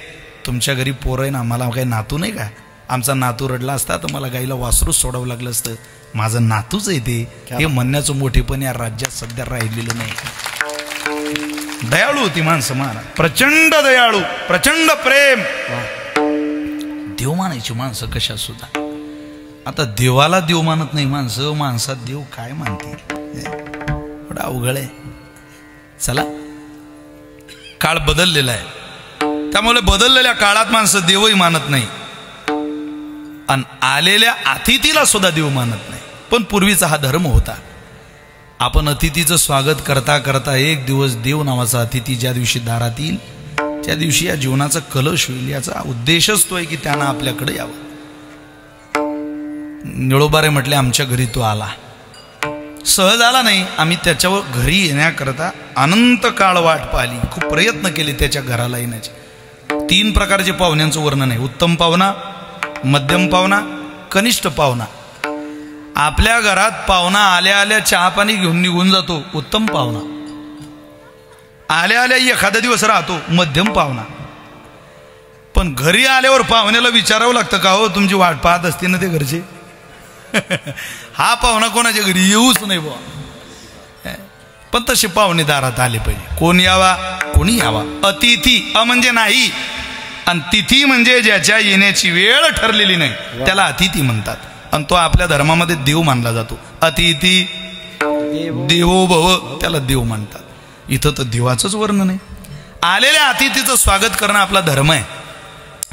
तुमच्या घरी पोरं आहे ना, मला काही नातू नाही का? आमचा नातू रडला असता तर मला गाईला वासरूच सोडावं लागलं असतं. माझं नातूच आहे ते. हे म्हणण्याचं मोठेपण या राज्यात सध्या राहिलेलं नाही. दयाळू होती माणसं महाराज, प्रचंड दयाळू, प्रचंड प्रेम. देव मानायची माणसं कशा सुद्धा. आता देवाला देव मानत नाही माणसं, माणसात देव काय मानते, एवढा अवघड आहे. चला, काळ बदललेला आहे, त्यामुळे बदललेल्या काळात माणसं देवही मानत नाही आणि आलेल्या अतिथीला सुद्धा देव मानत नाही. पण पूर्वीचा हा धर्म होता. आपण अतिथीचं स्वागत करता करता एक दिवस देव नावाचा अतिथी ज्या दिवशी दारात येईल त्या दिवशी या जीवनाचा कलश होईल. याचा उद्देशच तो आहे की त्यानं आपल्याकडे यावं. निळोबारे म्हटले आमच्या घरी तो आला, सहज आला नाही. आम्ही त्याच्यावर घरी येण्याकरता अनंत काळ वाट पाहिली, खूप प्रयत्न केले त्याच्या घराला येण्याचे. 3 प्रकारचे पाहुण्यांचं वर्णन आहे: उत्तम पाहुणा, मध्यम पाहुणा, कनिष्ठ पाहुणा. आपल्या घरात पाहुणा आल्या आल्या चहा पाणी घेऊन निघून जातो, उत्तम पाहुणा. आल्या आल्या एखादा दिवस राहतो, मध्यम पाहुणा. पण घरी आल्यावर पाहुण्याला विचारावं लागतं, का हो तुमची वाट पाहत असते ना ते घरचे. हा पाहुणा कोणाच्या घरी येऊच नाही बुवा. पण तसे पाहुणे दारात आले पाहिजे. कोण यावा, कोणी यावा. अतिथी म्हणजे नाही आणि तिथी म्हणजे ज्याच्या येण्याची वेळ ठरलेली नाही त्याला अतिथी म्हणतात. आणि तो आपल्या धर्मामध्ये देव मानला जातो. अतिथी देवो भव, त्याला देव म्हणतात. इथं तर देवाचंच वर्णन आहे. आलेल्या अतिथीचं स्वागत करणं आपला धर्म आहे,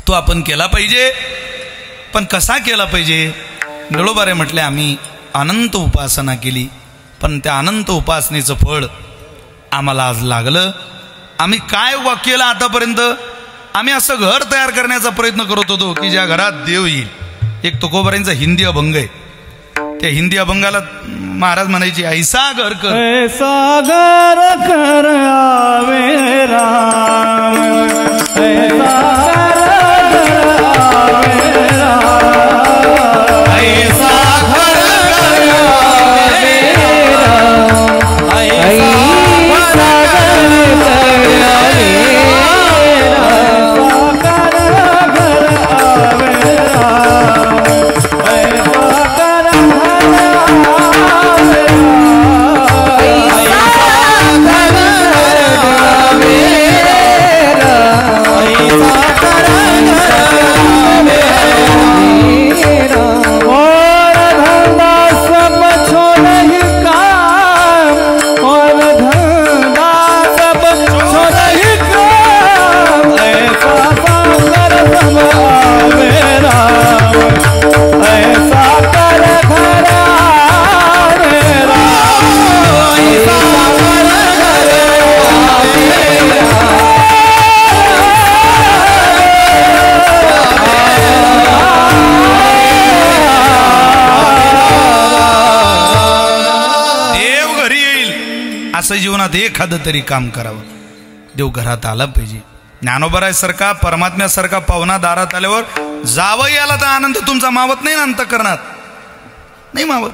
तो आपण केला पाहिजे. पण कसा केला पाहिजे? निळोबारे म्हटले आम्ही अनंत उपासना केली, पण त्या अनंत उपासनेचं फळ आम्हाला आज लागलं. आम्ही काय केलं आतापर्यंत? आम्ही असं घर तयार करण्याचा प्रयत्न करत होतो की ज्या घरात देव येईल. एक तुकोबारांचा हिंदी अभंग आहे, त्या हिंदी अभंगाला महाराज म्हणायचे, ऐसा घर कर, ऐसा घर कर आवे राम, ऐसा घर आवे राम, ऐसा घर आवे राम, ऐसा घर आवे जीवनात एखादं तरी काम करावं. देव घरात आला पाहिजे. ज्ञानोबरासारखा परमात्म्यासारखा पाहुणा दारात आल्यावर जावं याला तर आनंद तुमचा मावत नाही ना, अंतःकरणात नाही मावत.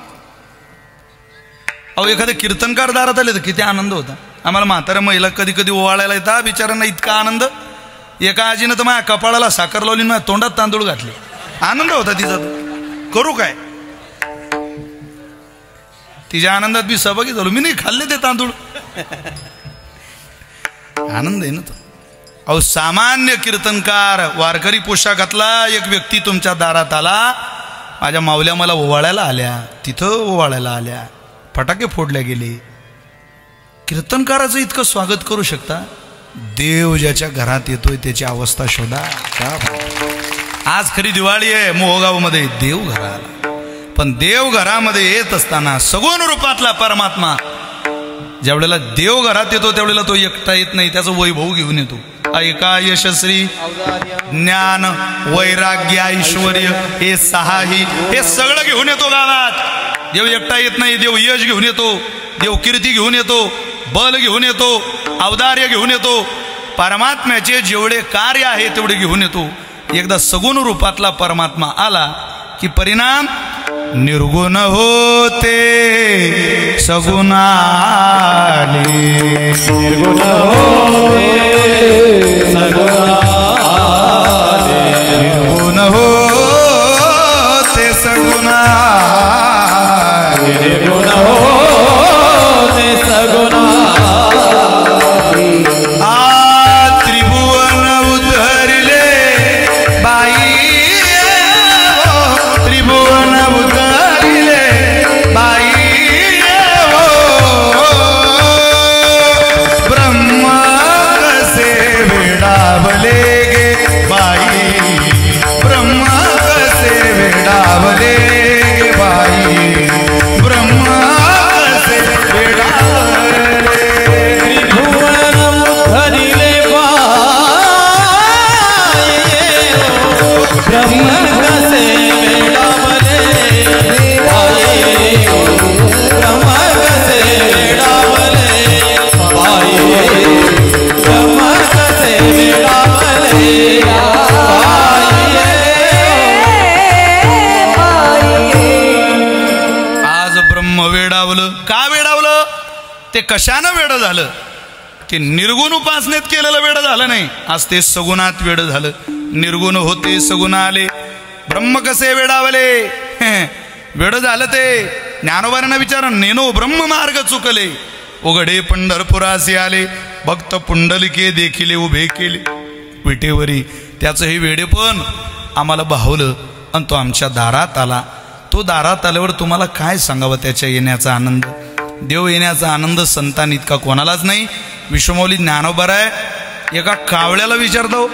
अहो एखादं कीर्तनकार दारात आले तर किती आनंद होता. आम्हाला म्हाताऱ्या महिला कधी कधी ओवाळायला येतात, बिचारांना इतका आनंद. एका आजीनं तर माझ्या कपाळाला साखर लावली, माझ्या तोंडात तांदूळ घातले. आनंद होता तिचा. करू काय? तिच्या आनंदात मी सहभागी झालो. मी नाही खाल्ले ते तांदूळ. आनंद आहे ना तो. अहो सामान्य कीर्तनकार वारकरी पोशाखातला एक व्यक्ती तुमच्या दारात आला, माझ्या माऊल्या मला ओवाळायला आल्या, तिथं ओवाळायला आल्या, फटाके फोडले गेले. कीर्तनकाराचं इतकं स्वागत करू शकता? देव ज्याच्या घरात येतोय त्याची अवस्था शोधा. आज खरी दिवाळी आहे मोहगावमध्ये, देव घराला, पण देव घरामध्ये येत असताना सगुण रूपातला परमात्मा ज्यावेळेला देव घरात येतो त्यावेळेला तो एकटा येत नाही, त्याचं वैभव घेऊन येतो. ऐका यशस्वी ज्ञान वैराग्य ऐश्वर्य हे सहाही हे सगळं घेऊन येतो गावात. देव एकटा येत नाही, देव यश घेऊन येतो, देव कीर्ती घेऊन येतो, बल घेऊन येतो, औदार्य घेऊन येतो, परमात्म्याचे जेवढे कार्य आहे तेवढे घेऊन येतो. एकदा सगुण रूपातला परमात्मा आला की परिणाम निर्गुण होते सगुण आले, निर्गुण होते सगुण आले, निर्गुण होते सगुण आले, निर्गुण होते सगुण आले. त्रिभुवन उतरले बाई, त्रिभुवन उतरले बाई, ब्रह्म कसे वेडावले गे बाई, ब्रह्म कसे वेडावले गे बाई, ब्रह्म कसे वेडावले. त्रिभुवन उद्धरिले बाई, ब्रह्म कसे वेडावले बाई, ब्रह्म कसे वेडावले बाई, ब्रह्म कसे वेडावले आज ब्रह्म वेडावलं. का वेडावलं? ते कशानं वेड झालं? ते निर्गुण उपासनेत केलेलं वेड झालं नाही, आज ते सगुणात वेड झालं. निर्गुण होते सगुण आले, ब्रह्म कसे वेडावले. वेड झालं ते. ज्ञानोबांना विचारा, नेनो ब्रह्म मार्ग चुकले, उघडे पंढरपुरासी आले, भक्त पुंडलिके देखिले उभे केले विटेवरी. त्याचं हे वेडेपण आम्हाला भावलं आणि तो आमच्या दारात आला. तो दारात आल्यावर तुम्हाला काय सांगावं त्याच्या येण्याचा आनंद. देव येण्याचा आनंद संतान इतका कोणालाच नाही. विश्वमौली ज्ञानोबा आहे, एका कावळ्याला विचारतो,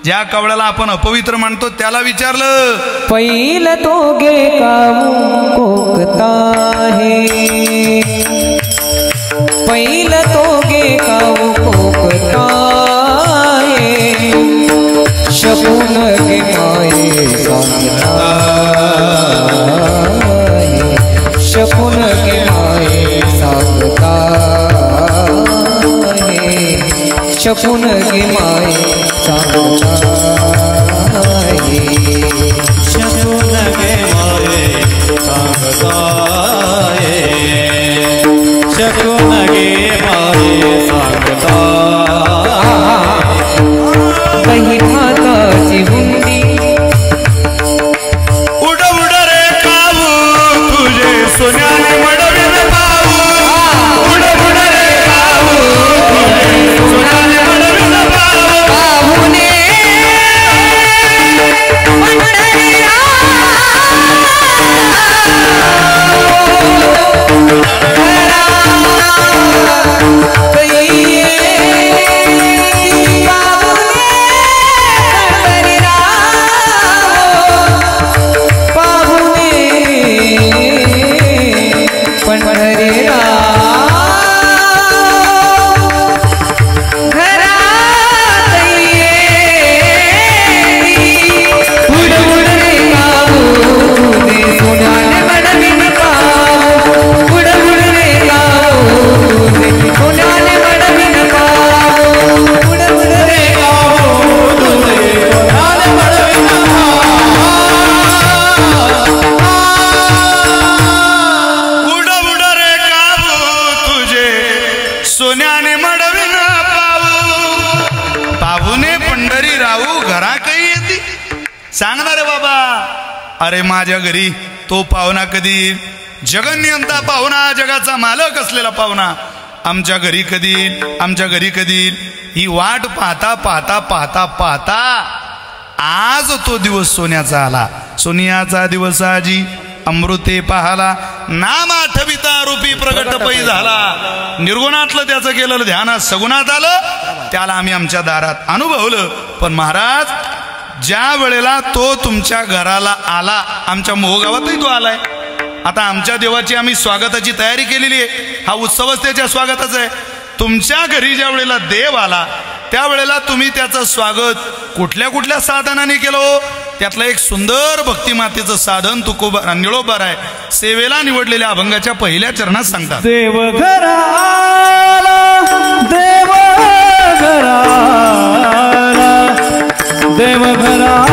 ज्या कावळ्याला आपण अपवित्र म्हणतो त्याला विचारलं, पहिलं तो गे काऊ कोकता है, पहिलं तो गे काऊ कोकता है, शकुन गे माये सांगता है, शकुन गे माये सांगता है, शकुन गे माये सांगता है, शकुन गे माये सांगता है, शकुन गे माये सांगता. कही माताची हुंडी उड उड रे काऊ तुझे सोन्याने मडविन पाऊ, उड उड रे काऊ तुझे सोन्याने मडविन पाऊ, पाहुणे सोन्याने मडविन पाऊ, पाहुणे पंढरी राहू घरा काही येते. सांगणार बाबा, अरे माझ्या घरी तो पाहुणा कधी, जगन्यंता पाहुणा, जगाचा मालक असलेला पाहुणा आमच्या घरी कधी आमच्या घरी कधी ही वाट पाहता पाहता पाहता पाहता आज तो दिवस सोन्याचा आला. सोनियाचा दिवस आजी अमृते पाहाला नाम आठविता रूपी प्रगट पै झाला. निर्गुणातलं त्याचं केलेलं ध्यान सगुणात आलं, त्याला आम्ही आमच्या दारात अनुभवलं. पण महाराज ज्या वेळेला तो तुमच्या घराला आला, आमच्या मोहगावातही तो आलाय. आता आमच्या देवाची आम्ही स्वागताची तयारी केलेली आहे. हा उत्सवच त्याच्या स्वागताचा आहे. तुमच्या घरी ज्या वेळेला देव आला त्यावेळेला तुम्ही त्याचं स्वागत कुठल्या कुठल्या साधनाने केलं हो? त्यातलं एक सुंदर भक्तिमातेचं साधन तुकोबा निळोबार आहे. सेवेला निवडलेल्या अभंगाच्या पहिल्या चरणात सांगतात. देव घराला देव घराला देव घराला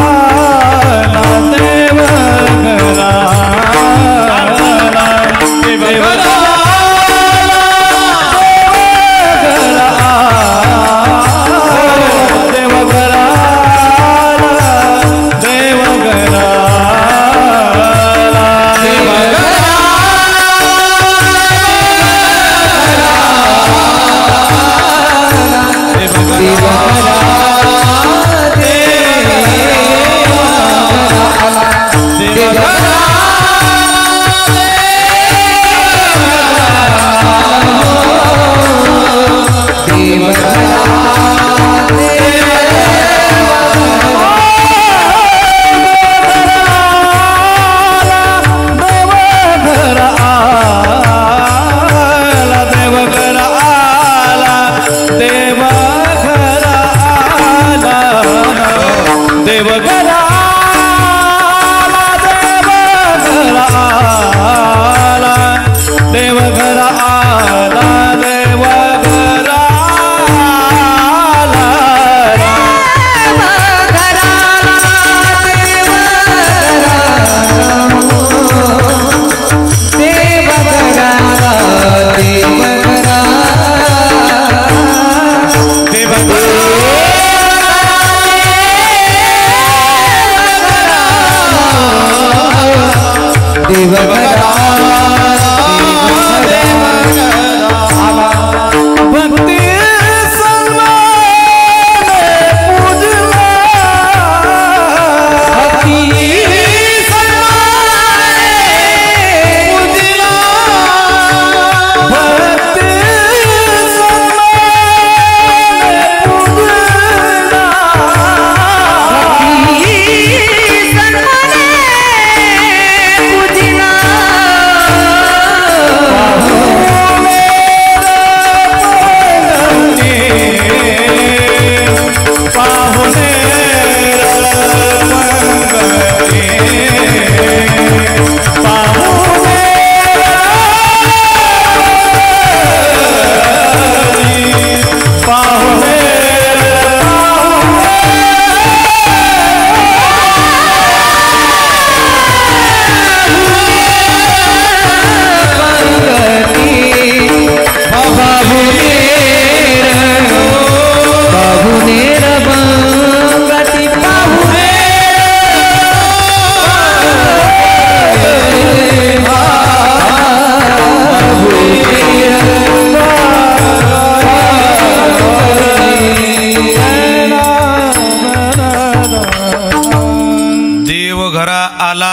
देव घराला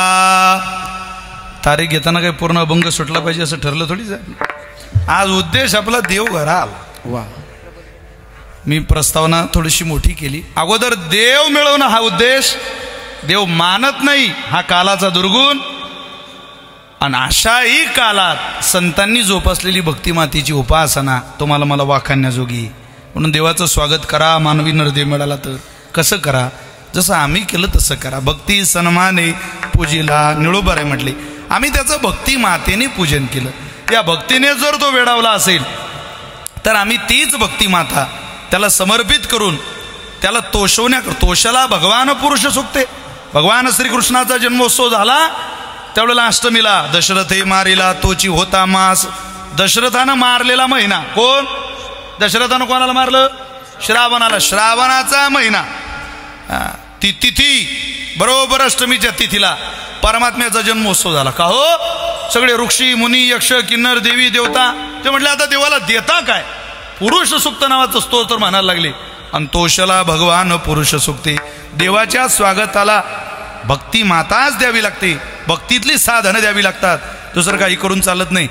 तारीख घेताना काही पूर्ण अभंग सुटला पाहिजे असं ठरलं थोडीच आहे. आज उद्देश आपला देव घरा आला. वा, मी प्रस्तावना थोडीशी मोठी केली. अगोदर देव मिळवणं हा उद्देश. देव मानत नाही हा कालाचा दुर्गुण. आणि अशाही कालात संतांनी जोपासलेली भक्तिमातेची उपासना तुम्हाला मला वाखाणण्याजोगी. म्हणून देवाचं स्वागत करा. मानवी नरदेव मिळाला तर कसं करा? जसं आम्ही केलं तसं करा. भक्ती सन्माने पूजिला निळोबारे म्हटले. आम्ही त्याचं भक्ती मातेने पूजन केलं. या भक्तीने जर तो वेडावला असेल तर आम्ही तीच भक्ती माता त्याला समर्पित करून त्याला तोषाला भगवान पुरुष सुक्ते. भगवान श्रीकृष्णाचा जन्मोत्सव झाला त्यावेळेला अष्टमीला दशरथे मारिला तोची होता मास. दशरथानं मारलेला महिना कोण? दशरथानं कोणाला मारलं? श्रावणाला. श्रावणाचा महिना ती तिथी बरोबर अष्टमीच्या तिथीला परमात्म्याचा जन्मोत्सव झाला. का हो? सगळे ऋषी मुनी यक्ष किन्नर देवी देवता ते म्हटले आता देवाला देता काय? पुरुष सुक्त नावाचं स्तोत्र म्हणायला लागले. आणि तोषला भगवान पुरुष सुक्ती. देवाच्या स्वागताला भक्ती माताच द्यावी लागते, भक्तीतली साधनं द्यावी लागतात, दुसरं काही करून चालत नाही.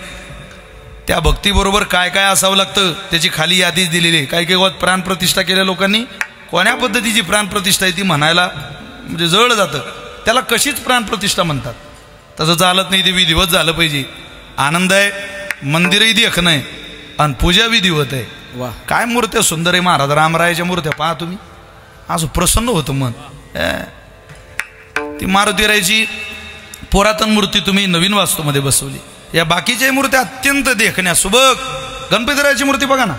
त्या भक्तीबरोबर काय काय असावं लागतं त्याची खाली यादीच दिलेली आहे. काही काही प्राणप्रतिष्ठा केल्या लोकांनी कोण्या पद्धतीची प्राणप्रतिष्ठा आहे ती म्हणायला म्हणजे जळ जातं. त्याला कशीच प्राणप्रतिष्ठा म्हणतात, तसं चालत नाही. ते विधिवत झालं पाहिजे. आनंद आहे, मंदिरही देखणं आहे आणि पूजा विधिवत आहे. काय मूर्त्या सुंदर आहे महाराज रामरायाच्या मूर्त्या पहा तुम्ही, असं प्रसन्न होतं मन. ती मारुतीरायाची पुरातन मूर्ती तुम्ही नवीन वास्तूमध्ये बसवली. या बाकीच्या मूर्त्या अत्यंत देखण्या सुबक. गणपतीरायाची मूर्ती बघा ना,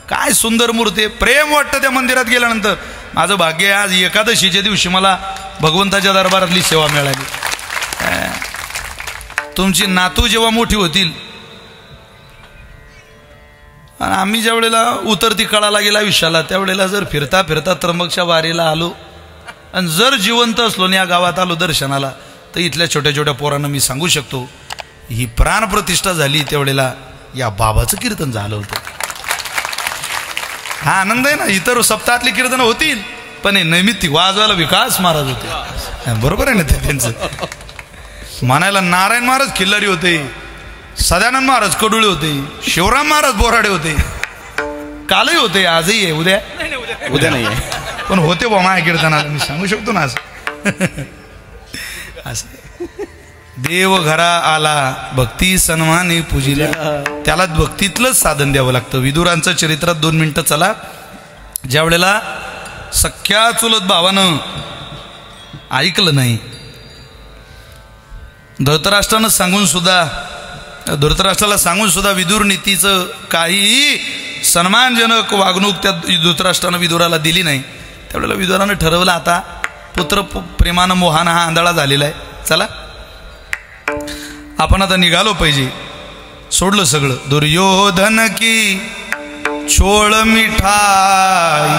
काय सुंदर मूर्ती. प्रेम वाटतं त्या मंदिरात गेल्यानंतर. माझं भाग्य आज एकादशीच्या दिवशी मला भगवंताच्या दरबारातली सेवा मिळाली. तुमची नातू जेव्हा मोठी होतील आणि आम्ही ज्या वेळेला उतरती कळाला गेला आयुष्याला त्यावेळेला जर फिरता फिरता त्र्यंबकच्या वारीला आलो आणि जर जिवंत असलो या गावात आलो दर्शनाला तर इथल्या छोट्या छोट्या पोरांना मी सांगू शकतो ही प्राणप्रतिष्ठा झाली त्यावेळेला या बाबाचं कीर्तन झालं होतं. हा आनंद आहे ना. इतर सप्ताहातली कीर्तन होतील पण हे नैमित्तिक वाजवायला विकास महाराज होते. बरोबर आहे ना ते त्यांचं. म्हणायला नारायण महाराज खिल्लारी होते, सदानंद महाराज कडुळे होते, शिवराम महाराज बोराडे होते, कालही होते, आजही आहे, उद्या नाही आहे पण होते बा माझ्या कीर्तनाला. मी सांगू शकतो ना असं. देव घरा आला भक्ती सन्माने पूजिला. त्याला भक्तीतलंच साधन द्यावं लागतं. विदुरांचं चरित्रात 2 मिनिटं चला. ज्या वेळेला सख्या चुलत भावानं ऐकलं नाही, धृतराष्ट्राला सांगून सुद्धा विदुर नीतीचं काही सन्मानजनक वागणूक त्या धृतराष्ट्रानं विदुराला दिली नाही. त्यावेळेला विदुरानं ठरवलं आता पुत्र प्रेमानं मोहानं हा आंधळा झालेला आहे, चला आपण आता निघालो पाहिजे. सोडलं सगळं. दुर्योधन की छोळ मिठाई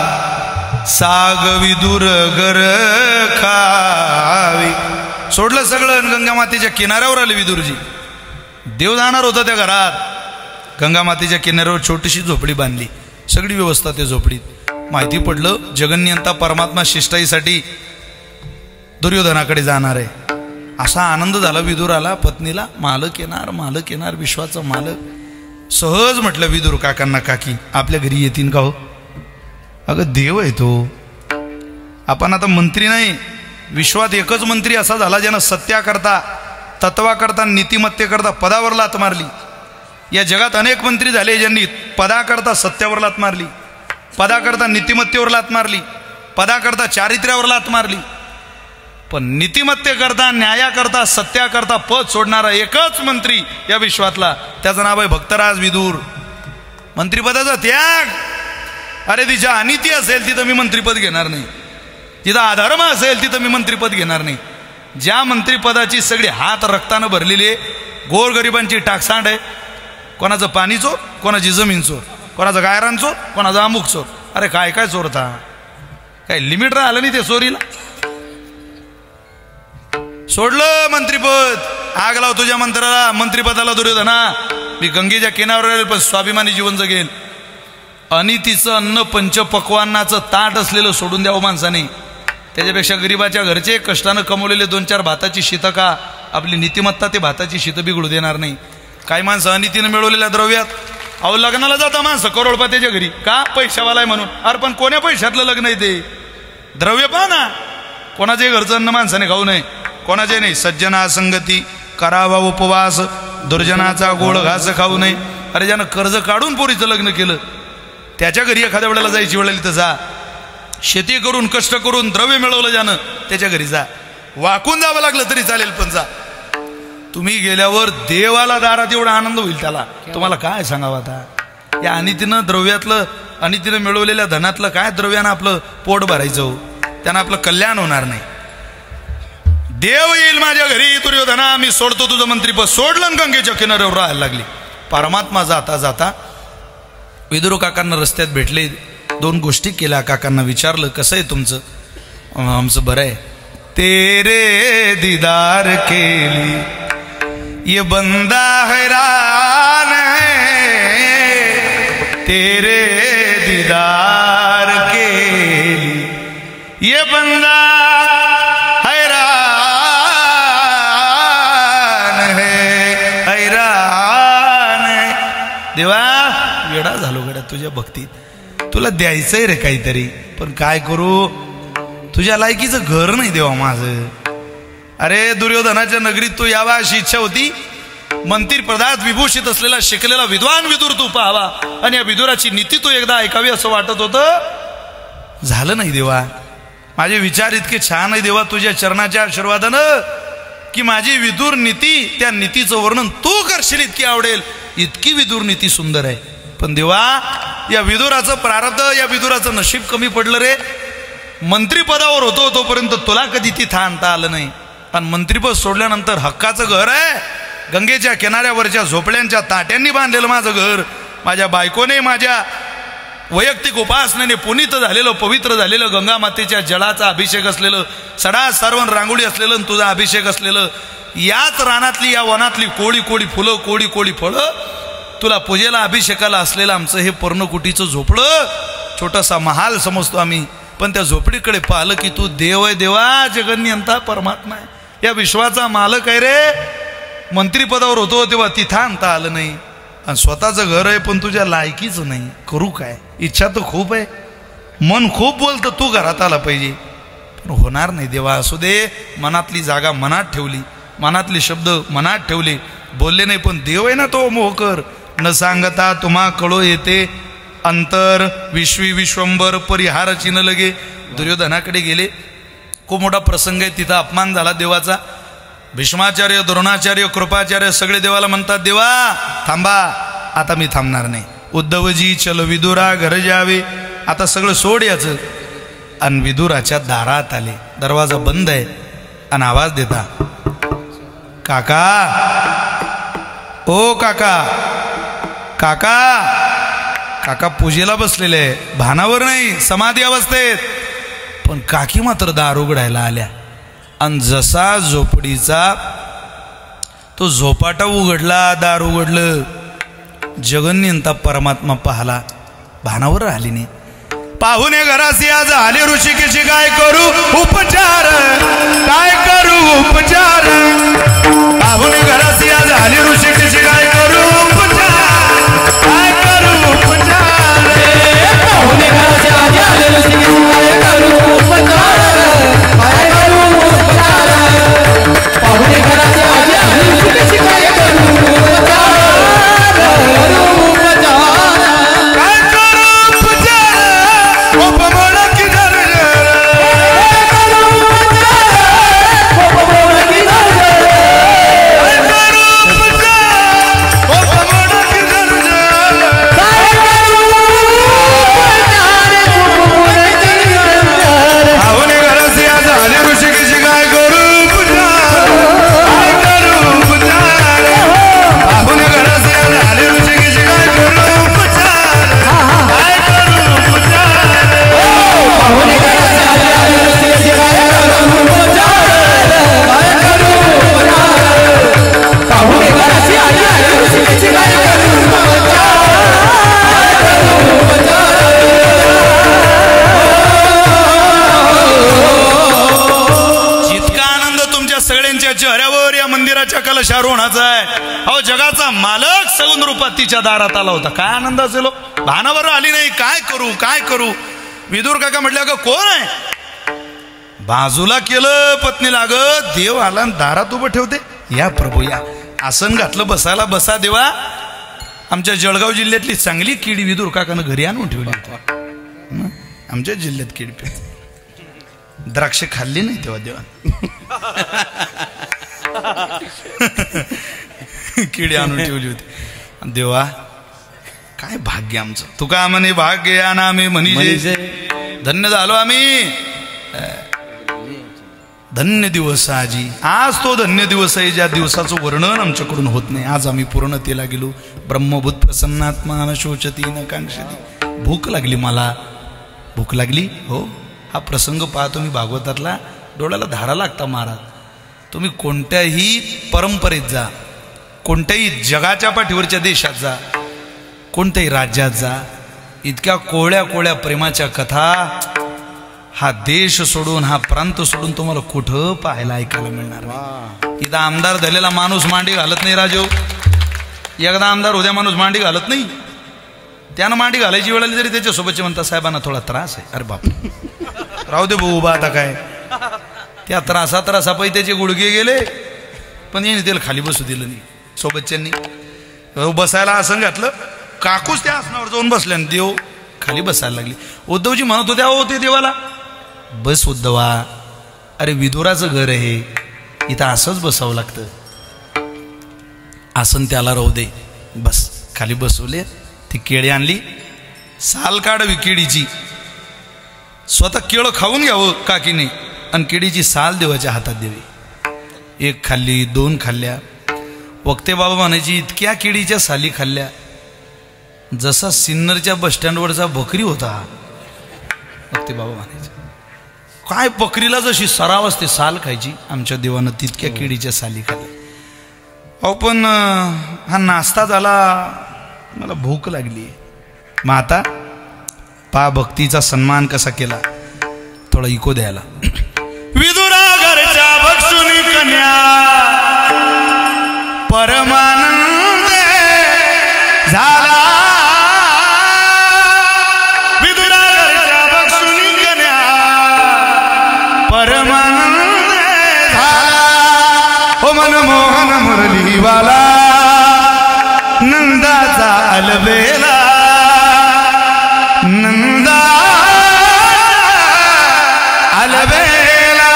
साग विदुर गर खावी. सोडलं सगळं. गंगा मातेच्या किनाऱ्यावर आले विदुरजी. देव जाणार होता त्या घरात. गंगा मातेच्या किनाऱ्यावर छोटीशी झोपडी बांधली, सगळी व्यवस्था त्या झोपडीत. माहिती पडलं जगन्यंता परमात्मा शिष्टाईसाठी दुर्योधनाकडे जाणार आहे. असा आनंद झाला विदुराला, पत्नीला. मालक येणार विश्वाचा मालक. सहज म्हटलं विदुर काकांना, काकी आपल्या घरी येतील का हो? अगं देव आहे तो. आपण आता मंत्री नाही, विश्वात एकच मंत्री असा झाला ज्यानं सत्याकरता तत्वाकरता नीतिमत्तेकरता पदावर लात मारली. या जगात अनेक मंत्री झाले ज्यांनी पदाकरता सत्यावर लात मारली, पदाकरता नीतिमत्तेवर लात मारली, पदाकरता चारित्र्यावर लात मारली. पण नीतिमत्तेकरता न्यायाकरता सत्याकरता पद सोडणारा एकच मंत्री या विश्वातला, त्याचं नाव आहे भक्तराज विदुर. मंत्रिपदाचा त्याग. अरे तिच्या अनिती असेल तिथं मी मंत्रिपद घेणार नाही, तिथं अधर्म असेल तिथं मी मंत्रिपद घेणार नाही. ज्या मंत्रिपदाची सगळी हात रक्तानं भरलेली आहे, गोरगरिबांची टाकसांड आहे, कोणाचं पाणी चोर, कोणाची जमीन चोर, कोणाचं गायरान चोर, कोणाचा अमुक चोर. अरे काय काय चोरता, काय लिमिट राहिलं नाही ते चोरीला. सोडलं मंत्रिपद. आग लाव तुझ्या मंत्रिपदाला दुर्योधना. मी गंगेच्या किनाऱ्यावर राहील पण स्वाभिमानी जीवन जगेल. अनितीचं अन्न पंचपक्वान्नाचं ताट असलेलं सोडून द्यावं माणसाने. त्याच्यापेक्षा गरिबाच्या घरचे कष्टानं कमवलेले 2-4 भाताची शीतं का, आपली नीतिमत्ता ते भाताची शीतं बिघडू देणार नाही. काही माणसं अनितीनं मिळवलेल्या द्रव्यात, अहो लग्नाला जाता माणसं करोडपतीच्या घरी, का पैशावाला आहे म्हणून. अरे पण कोण्या पैशातलं लग्न आहे ते? द्रव्य पहा ना. कोणाचे घरचं अन्न माणसाने खाऊ नये, कोणाचे नाही. सज्जना संगती करावा उपवास, दुर्जनाचा गोड घास खाऊ नये. अरे ज्यानं कर्ज काढून पोरीचं लग्न केलं त्याच्या घरी एखाद्या वेळेला जायची वेळ आली तर जा. शेती करून कष्ट करून द्रव्य मिळवलं ज्यानं त्याच्या घरी जा. वाकून जावं लागलं तरी चालेल पण जा. तुम्ही गेल्यावर देवाला दारात एवढा आनंद होईल त्याला, तुम्हाला काय सांगावं आता. या अनितीनं द्रव्यातलं, अनितीनं मिळवलेल्या धनातलं काय द्रव्यानं आपलं पोट भरायचं हो, त्यानं आपलं कल्याण होणार नाही. देव येईल माझ्या घरी दुर्योधना, मी सोडतो तुझं मंत्रीपद. सोडलं गंगेच्या किनाऱ्यावर राहायला लागली. परमात्मा जाता जाता विदुर काकांना रस्त्यात भेटले, 2 गोष्टी केल्या. काकांना विचारलं कसं आहे तुमचं? आमचं बरं आहे. तेरे दीदार केली ये बंदा हैरान है तेरे दीदार के लिए, ये बंदा हैरान है, हैरान है. देवा वेडा झालो गड्या तुझ्या भक्तीत, तुला द्यायचंय रे काहीतरी, पण काय करू, तुझ्या लायकीचं घर नाही देवा माझं. अरे दुर्योधनाच्या नगरीत तू यावा अशी इच्छा होती. मंत्री पदार्थ विभूषित असलेला शिकलेला विद्वान विदुर तू पाहावा आणि या विदुराची नीती तू एकदा ऐकावी असं वाटत होतं. झालं नाही देवा. माझे विचार इतके छान आहे देवा तुझ्या चरणाच्या आशीर्वादानं की माझी विदुर नीती, त्या नीतीचं वर्णन तू करशील इतकी आवडेल, इतकी विदुर नीती सुंदर आहे. पण देवा या विदुराचं प्रारब्ध, या विदुराचं नशीब कमी पडलं रे. मंत्रीपदावर होतो तोपर्यंत तुला कधी तिथं आणता आलं नाही, आणि मंत्रीपद सोडल्यानंतर हक्काचं घर आहे, गंगेच्या किनाऱ्यावरच्या झोपड्यांच्या ताट्यांनी बांधलेलं माझं घर, माझ्या बायकोने माझ्या वैयक्तिक उपासनेने पुनीत झालेलं, पवित्र झालेलं, गंगा मातेच्या जळाचा अभिषेक असलेलं, सडा सारवण रांगोळी असलेलं, तुझा अभिषेक असलेलं, याच रानातली या वनातली कोळी कोळी फुलं, कोळी कोळी फळं, तुला पूजेला अभिषेकाला असलेलं आमचं हे पर्णकुटीचं झोपडं, छोटासा महाल समजतो आम्ही. पण त्या झोपडीकडे पाहिलं की तू देव आहे देवा, जगन्यंता परमात्मा आहे, या विश्वाचा मालक आहे रे. मंत्रीपदावर होतो तेव्हा तिथं आणता आलं नाही, आणि स्वतःचं घर आहे पण तुझ्या लायकीचं नाही. करू काय? इच्छा तर खूप आहे, मन खूप बोलतं तू घरात आला पाहिजे, पण होणार नाही देवा. असू दे, मनातली जागा मनात ठेवली, मनातले शब्द मनात ठेवले, बोलले नाही, पण देव आहे ना तो मोहकर. न सांगता तुम्हा कळो येते अंतर, विश्वी विश्वंबर परिहार चिन्ह लगे. दुर्योधनाकडे गेले, खूप मोठा प्रसंग आहे, तिथं अपमान झाला देवाचा. भीष्माचार्य, द्रोणाचार्य, कृपाचार्य सगळे देवाला म्हणतात देवा थांबा, आता मी थांबणार नाही. उद्धवजी चल विदुरा घर जावे, आता सगळं सोड याचं. आणि विदुराच्या दारात आले, दरवाजा बंद आहे, आणि आवाज देता काका, ओ काका, काका. काका पूजेला बसलेले, भानावर नाही, समाधी अवस्थेत, पण काकी मात्र दार उघडायला आल्या. आणि जसा झोपडीचा तो झोपाटा उघडला, दार उघडलं, जगन्यंता परमात्मा पाहला, भानावर राहिली नाही. पाहुणे घरासी आज आले ऋषिकेशी, काय करू उपचार, काय करू उपचार. पाहुणे घरासी आज आले ऋषिकेशी, काय करू उपचार, काय करू उपचार. पाहुणे घरासी आज आले ऋषिकेशी, काय करू उपचार, काय करू उपचार. पाहुणे घरासी आज आले ऋषिकेशी, काय करू उपचार, करू उपचार, काय करू उपचार. उपमोळ की दर्जन, करू उपचार, उपमोळ की दर्जन, काय करू उपचार, उपमोळ की दर्जन, काय करू उपचार, उपमोळ की दर्जन. पाहुणे घरासी आज आले ऋषिकेशी, काय करू उपचार, काय करू उपचार. पाहुणे घरासी आज आले ऋषिकेशी, काय करू उपचार, काय करू उपचार. पाहुणे घरासी आज आले ऋषिकेशी, काय करू उपचार, काय करू उपचार. पाहुणे घरासी आज आले ऋषिकेशी, काय करू उपचार, काय करू उपचार. जितका आनंद तुमच्या सगळ्यांच्या चेहऱ्यावर या मंदिराच्या कलशारोहणाचा आहे, अहो जगाचा मालक सगुण रूपात तिच्या दारात आला होता. काय आनंद असेल. भानावर आली नाही, काय करू काय करू. विदुर काका म्हटलं का कोण आहे, बाजूला केलं पत्नीला, ग देव आला दारात उभं ठेवते, या प्रभू या, आसन घातलं बसायला, बसा देवा. आमच्या जळगाव जिल्ह्यातली चांगली किडी विदुर काकानं घरी आणून ठेवली होती. आमच्या जिल्ह्यात किडी द्राक्ष खाल्ली नाही तेव्हा देवा. किडी आणून ठेवली होती. देवा काय भाग्य आमचं, तुका म्हणे भाग्य आणि आम्ही म्हणजे धन्य झालो आम्ही. धन्य दिवस आजी, आज तो धन्य दिवस आहे ज्या दिवसाचं वर्णन आमच्याकडून होत नाही. आज आम्ही पूर्णतेला गेलो. ब्रह्मभूत प्रसन्नात्मा न शोचती न कांक्षती. भूक लागली मला, भूक लागली हो. हा प्रसंग पाहतो मी भागवतातला, डोळ्याला धारा लागता महाराज. तुम्ही कोणत्याही परंपरेत जा, कोणत्याही जगाच्या पाठीवरच्या देशात जा, कोणत्याही राज्यात जा, इतक्या कोळ्या कोळ्या प्रेमाच्या कथा हा देश सोडून, हा प्रांत सोडून तुम्हाला कुठं पाहायला ऐकायला मिळणार नाही. इथं आमदार झालेला माणूस मांडी घालत नाही राजू. एकदा आमदार उद्या माणूस मांडी घालत नाही. त्यानं मांडी घालायची वेळ आली तरी त्याच्यासोबतचे म्हणतात साहेबांना थोडा त्रास आहे. अरे बाप, राहू दे भाऊ उभा, आता काय त्या त्रासापायी त्याचे गुडघे गेले, पण याने त्याला खाली बसू दिलं नाही. सोबतच्यांनी बसायला आसन घातलं, काकूच त्या आसनावर जाऊन बसल्या, देव खाली बसायला लागली. उद्धवजी म्हणत होत्या हो ते देवाला, बस उद्धवा, अरे विदुराचं घर आहे, इथं असंच बसावं लागतं. आसन त्याला राहू दे, बस. खाली बसवले, ती केळी आणली, साल काढावी केळीची, स्वतः केळं खाऊन घ्यावं काकीने, आणि केळीची साल देवाच्या हातात द्यावी. एक खाल्ली, दोन खाल्ल्या. वक्ते बाबा म्हणायची इतक्या केळीच्या साली खाल्ल्या जसा सिन्नरच्या बसस्टँडवरचा बकरी होता. वक्ते बाबा म्हणायचे काय बकरीला जशी सराव असते साल खायची, आमच्या देवानं तितक्या केळीच्या साली खाल्ल्या. अहो पण हा नाश्ता झाला, मला भूक लागली. मग आता पा भक्तीचा सन्मान कसा केला, थोडा इको द्यायला. विदुरा घरच्या बक्षुनी कन्या परमानंद झाला. विदुरा घरच्या बक्षुनी कन्या परमानंद झाला. हो मनमोहन मुरलीवाला नंदाचा अलबेला, नंदा अलबेला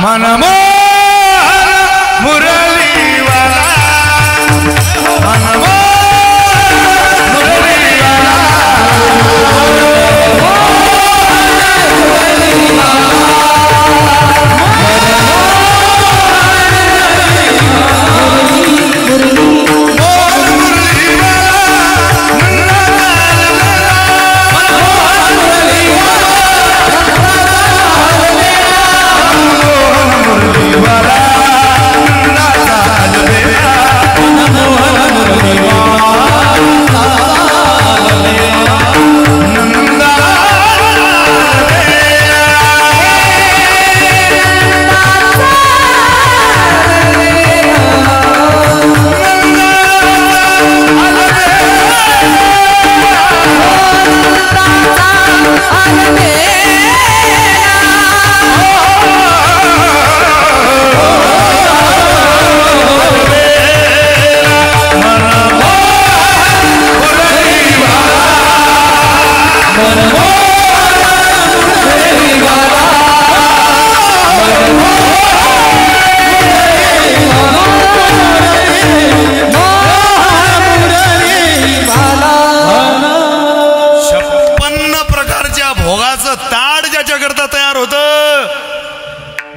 मनमोहन मुरलीवाला, मनमोहन मुरलीवाला.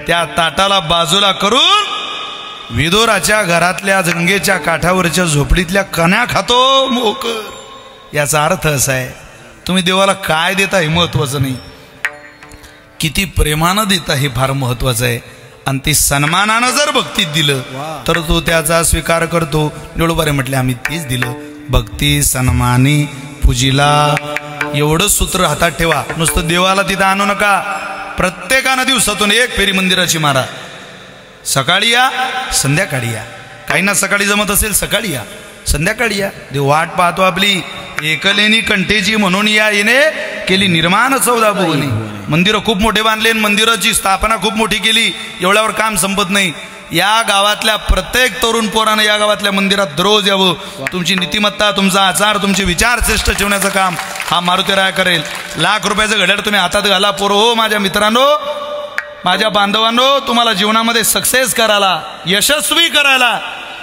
त्या ताटाला बाजूला करून विदुराच्या घरातल्या गंगेच्या काठावरच्या झोपडीतल्या कण्या खातो मोकर. याचा अर्थ असा आहे, तुम्ही देवाला काय देता हे महत्वाचं नाही, किती प्रेमानं देता हे फार महत्वाचं आहे. आणि ते सन्मानानं जर भक्तीत दिलं तर तो त्याचा स्वीकार करतो. निळोबारे म्हटले आम्ही तेच दिलं, भक्ती सन्मानी पूजिला. एवढंच सूत्र हातात ठेवा. नुसतं देवाला तिथं आणू नका. प्रत्येकानं दिवसातून एक फेरी मंदिराची मारा. सकाळी या, संध्याकाळी या. काहींना सकाळी जमत असेल सकाळी या, संध्याकाळी या. देव वाट पाहतो आपली. एकलेनी कंठेची म्हणून या येणे केली निर्माण 14 भुवनी. मंदिरं खूप मोठे बांधले, मंदिराची स्थापना खूप मोठी केली, एवढ्यावर काम संपत नाही. या गावातल्या प्रत्येक तरुण पोरानं या गावातल्या मंदिरात रोज यावं. तुमची नीतिमत्ता, तुमचा आचार, तुमचे विचार श्रेष्ठ ठेवण्याचं काम हा मारुतीराया करेल. ₹1,00,000 घड्याळ तुम्ही हातात घाला पोरं हो. माझ्या मित्रांनो, माझ्या बांधवांनो, तुम्हाला जीवनामध्ये सक्सेस करायला, यशस्वी करायला,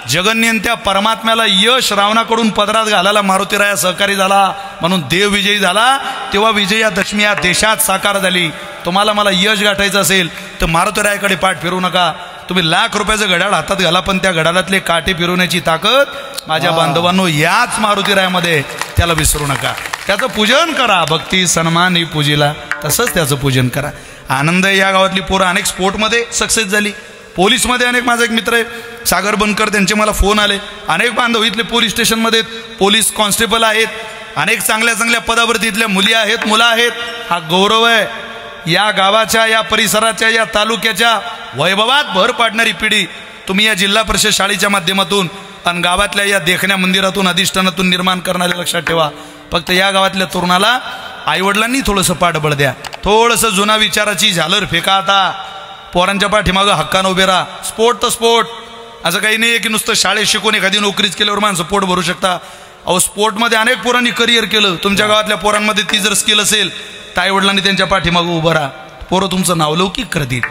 जगन्यंत्या परमात्म्याला यश रावणाकडून पदरात घालायला मारुतीराया सहकारी झाला. म्हणून देव विजयी झाला. तेव्हा विजयादशमी या देशात साकार झाली. तुम्हाला मला यश गाठायचं असेल तर मारुतीरायाकडे पाठ फिरू नका. तुम्ही ₹1,00,000 घड्याळ हातात घाला, पण त्या घड्याळातले काटे फिरवण्याची ताकद माझ्या बांधवांनो याच मारुतीरायामध्ये. त्याला विसरू नका. त्याचं पूजन करा. भक्ती सन्मान ही पूजेला, तसंच त्याचं पूजन करा. आनंद या गावातली पोरं अनेक स्पोर्टमध्ये सक्सेस झाली. पोलीसमध्ये अनेक, माझा एक मित्र आहे सागर बनकर, त्यांचे मला फोन आले. अनेक बांधव इथले पोलीस स्टेशनमध्ये पोलीस कॉन्स्टेबल आहेत, अनेक चांगल्या चांगल्या पदावरती इथल्या मुली आहेत, मुलं आहेत. हा गौरव आहे. या गावाच्या, या परिसराच्या, या तालुक्याच्या वैभवात भर पाडणारी पिढी तुम्ही या जिल्हा परिषद शाळेच्या माध्यमातून आणि गावातल्या या देखण्या मंदिरातून, अधिष्ठानातून निर्माण करणारे लक्षात ठेवा. फक्त या गावातल्या तरुणाला आईवडिलांनी थोडंसं पाठबळ द्या, थोडंसं जुना विचाराची झालर फेका. आता पोरांच्या पाठीमागं हक्कानं उभे राहा. स्पोर्ट तर स्पोर्ट, असं काही नाही की नुसतं शाळेत शिकून एखादी नोकरीच केल्यावर माणसं पोट भरू शकता. अहो स्पोर्टमध्ये अनेक पोरांनी करिअर केलं. तुमच्या गावातल्या पोरांमध्ये ती जर स्किल असेल तर आईवडिलांनी त्यांच्या पाठीमागं उभं राहा. पोरं तुमचं नावलौकिक करतील.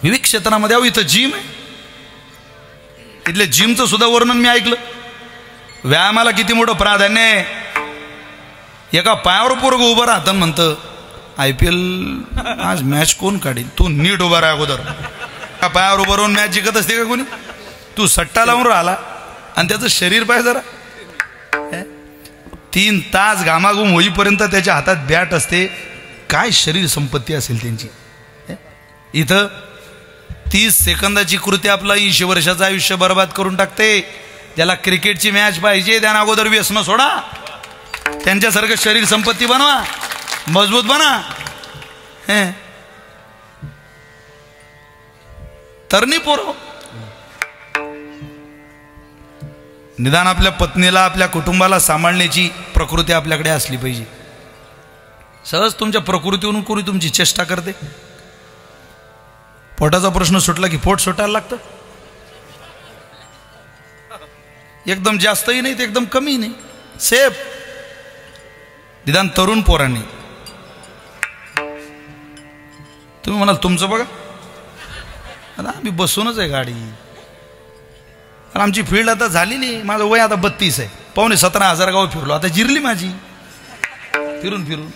विविध क्षेत्रामध्ये अहो इथं जिम आहे, इथल्या जिमचं सुद्धा वर्णन मी ऐकलं. व्यायामाला किती मोठं प्राधान्य आहे. एका पायावर पोरग उभं राहतं म्हणतं IPL आज मॅच कोण काढील. तू नीट उभा राहा अगोदर. का पायावर उभं राहून मॅच जिंकत असते का कोणी. तू सट्टा लावून राहिला आणि त्याचं शरीर पाय जरा 3 तास घामाघूम होईपर्यंत त्याच्या हातात बॅट असते. काय शरीर संपत्ती असेल त्यांची. इथं 30 सेकंदाची कृती आपला 80 वर्षाचं आयुष्य बर्बाद करून टाकते. ज्याला क्रिकेटची मॅच पाहिजे त्यांना अगोदर व्यसन सोडा, त्यांच्यासारखं शरीर संपत्ती बनवा, मजबूत बना. तरणी पोरं निदान आपल्या पत्नीला, आपल्या कुटुंबाला सांभाळण्याची प्रकृती आपल्याकडे असली पाहिजे. सहज तुमच्या प्रकृतीवरून कोणी तुमची चेष्टा करते. पोटाचा प्रश्न सुटला की पोट सुटायला लागतं. एकदम जास्तही नाही, एकदम कमी नाही, सेफ. निदान तरुण पोरांनी, तुम्ही म्हणाल तुमचं बघा, आता आम्ही बसूनच आहे गाडी. आमची फील्ड आता झालेली. माझं वय आता 32 आहे. 17,500 गाव फिरलो. आता जिरली माझी फिरून फिरून.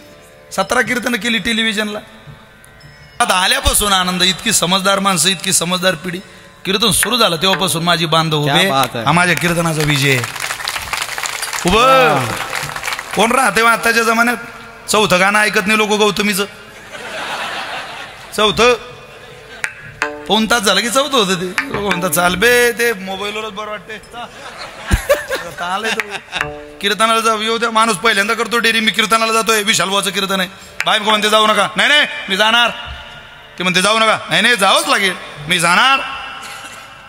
17 कीर्तनं केली टेलिव्हिजनला. आता आल्यापासून आनंद. इतकी समजदार माणसं, इतकी समजदार पिढी. कीर्तन सुरू झालं तेव्हापासून माझी बांधव उभे. हा माझ्या कीर्तनाचा विजय. उभं कोण राहते आताच्या जमान्यात. 4थं गाणं ऐकत नाही लोक गौतमीचं. 4थं 1 तास झालं की 4थं होतं ते. लोक म्हणतात चाल बे, ते मोबाईलवरच बरं वाटते. कीर्तनाला जाऊ येऊ द्या. माणूस पहिल्यांदा करतो डेअरी. मी कीर्तनाला जातोय, विशाल भाऊचं कीर्तन आहे. बायको म्हणते जाऊ नका. नाही नाही मी जाणार. ती म्हणते जाऊ नका. नाही नाही जावंच लागेल, मी जाणार.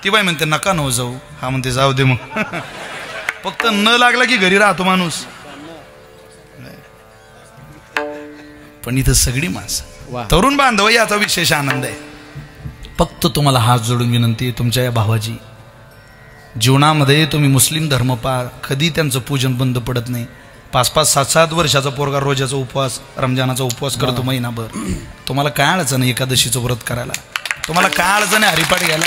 ती बाई म्हणते नका न जाऊ. हा म्हणते जाऊ दे मग. फक्त न लागला की घरी राहतो माणूस. पण इथं सगळी माणसं तरुण बांधव, याचा विशेष आनंद आहे. फक्त तुम्हाला हात जोडून विनंती आहे, तुमच्या या भावाची जीवनामध्ये तुम्ही मुस्लिम धर्म पहा. कधी त्यांचं पूजन बंद पडत नाही. 5-5, 7-7 वर्षाचा पोरगा रोजाचा उपवास, रमजानाचा उपवास करतो महिनाभर. तुम्हाला काय अडचण आहे एकादशीचं व्रत करायला. तुम्हाला काय अडचण आहे हरिपाठ घ्यायला.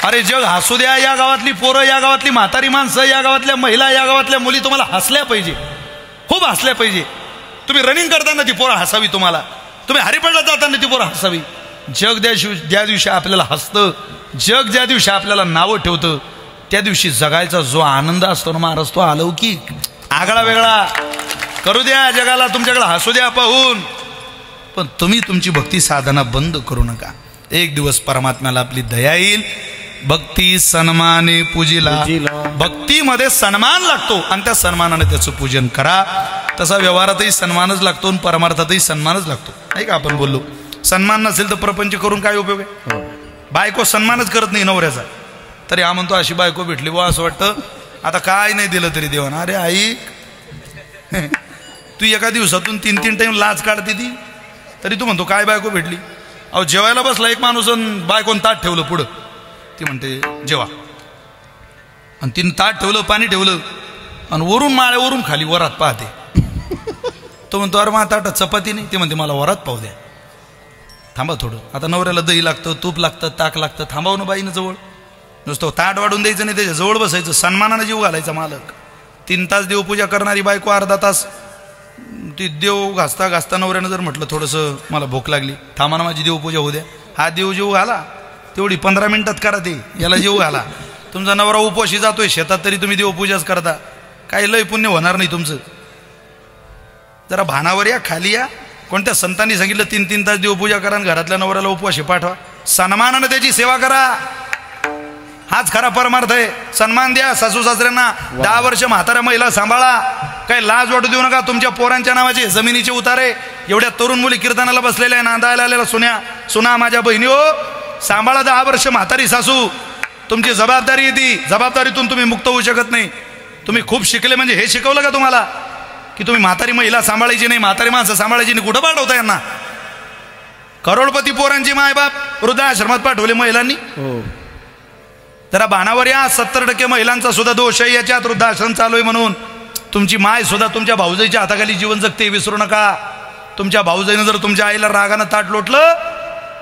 अरे जग हसू द्या. या गावातली पोरं, या गावातली म्हातारी माणसं, या गावातल्या महिला, या गावातल्या मुली तुम्हाला हसल्या पाहिजे, खूप हसल्या पाहिजे. तुम्ही रनिंग करताना ती पोरं हसावी तुम्हाला. तुम्ही हरिपाठला जाताना ती पोरं हसावी. जग ज्या दिवशी आपल्याला हसतं, जग ज्या दिवशी आपल्याला नावं ठेवतं, त्या दिवशी जगायचा जो आनंद असतो ना महाराज, तो अलौकिक आगळा वेगळा. करू द्या जगाला तुमच्याकडे हसू द्या पाहून, पण तुम्ही तुमची भक्ती साधना बंद करू नका. एक दिवस परमात्म्याला आपली दया येईल. भक्ती सन्माने पूजिला. भक्तीमध्ये सन्मान लागतो आणि त्या सन्मानाने त्याचं पूजन करा. तसा व्यवहारातही सन्मानच लागतो आणि परमार्थातही सन्मानच लागतो, नाही का. आपण बोललो सन्मान नसेल तर प्रपंच करून काय उपयोग आहे. बायको सन्मानच करत नाही नवऱ्याचा, तरी हा म्हणतो अशी बायको भेटली बुवा असं वाटतं आता काय नाही दिलं तरी देवानं. अरे आई तू एका दिवसातून 3-3 टाइम लाच काढते ती, तरी तू म्हणतो काय बायको भेटली. अहो जेवायला बसला एक माणूस आणि बायकोन ताट ठेवलं पुढं. ती म्हणते जेवा, आणि तिने ताट ठेवलं, पाणी ठेवलं, आणि वरून माळ्यावरून खाली वरात पाहते. तो म्हणतो अरे मा ताटात चपाती नाही. ती म्हणते मला वरात पाहू द्या. थांबा थोडं. आता नवऱ्याला दही लागतं, तूप लागतं, ताक लागतं. थांबाव ना बाईनं जवळ. नुसतं ताट वाढून द्यायचं नाही, त्याच्या जवळ बसायचं, सन्मानानं जीव घालायचा मालक. 3 तास देवपूजा करणारी बायको अर्धा तास ती देव घासता घासता नवऱ्यानं जर म्हटलं थोडंसं मला भूक लागली, थांबा ना माझी देवपूजा होऊ द्या. हा देव जीव घाला तेवढी 15 मिनिटात करा. ते याला जीव घाला. तुमचा नवरा उपवाशी जातोय शेतात, तरी तुम्ही देवपूजाच करता. काही लय पुण्य होणार नाही तुमचं. जरा भानावर या, खाली या. कोणत्या संतांनी सांगितलं 3-3 तास देवपूजा करा आणि घरातल्या नवऱ्याला उपवाशी पाठवा. सन्मानाने त्याची सेवा करा, हाच खरा परमार्थ आहे. सन्मान द्या सासू सासऱ्यांना. 10 वर्ष म्हाताऱ्या महिला सांभाळा, काही लाज वाटू देऊ नका. तुमच्या पोरांच्या नावाचे जमिनीचे उतारे, एवढ्या तरुण मुली कीर्तनाला बसलेल्या आहे, नांदायला आलेल्या सुना माझ्या बहिणी हो, सांभाळा 10 वर्ष म्हातारी सासू. तुमची जबाबदारी आहे ती, जबाबदारीतून तुम्ही मुक्त होऊ शकत नाही. तुम्ही खूप शिकले म्हणजे हे शिकवलं का तुम्हाला की तुम्ही म्हातारी महिला सांभाळायची नाही, म्हातारी माणसं सांभाळायची नाही? कुठं पाठवता यांना? करोडपती पोरांची मायबाप वृद्धाश्रमात पाठवले महिलांनी. जरा भानावर या. 70% महिलांचा सुद्धा दोष आहे याच्यात, वृद्धाश्रम चालू आहे म्हणून. तुमची माय सुद्धा तुमच्या भाऊजाईच्या हाताखाली जीवन जगते, विसरू नका. तुमच्या भाऊजाईनं जर तुमच्या आईला रागानं ताट लोटलं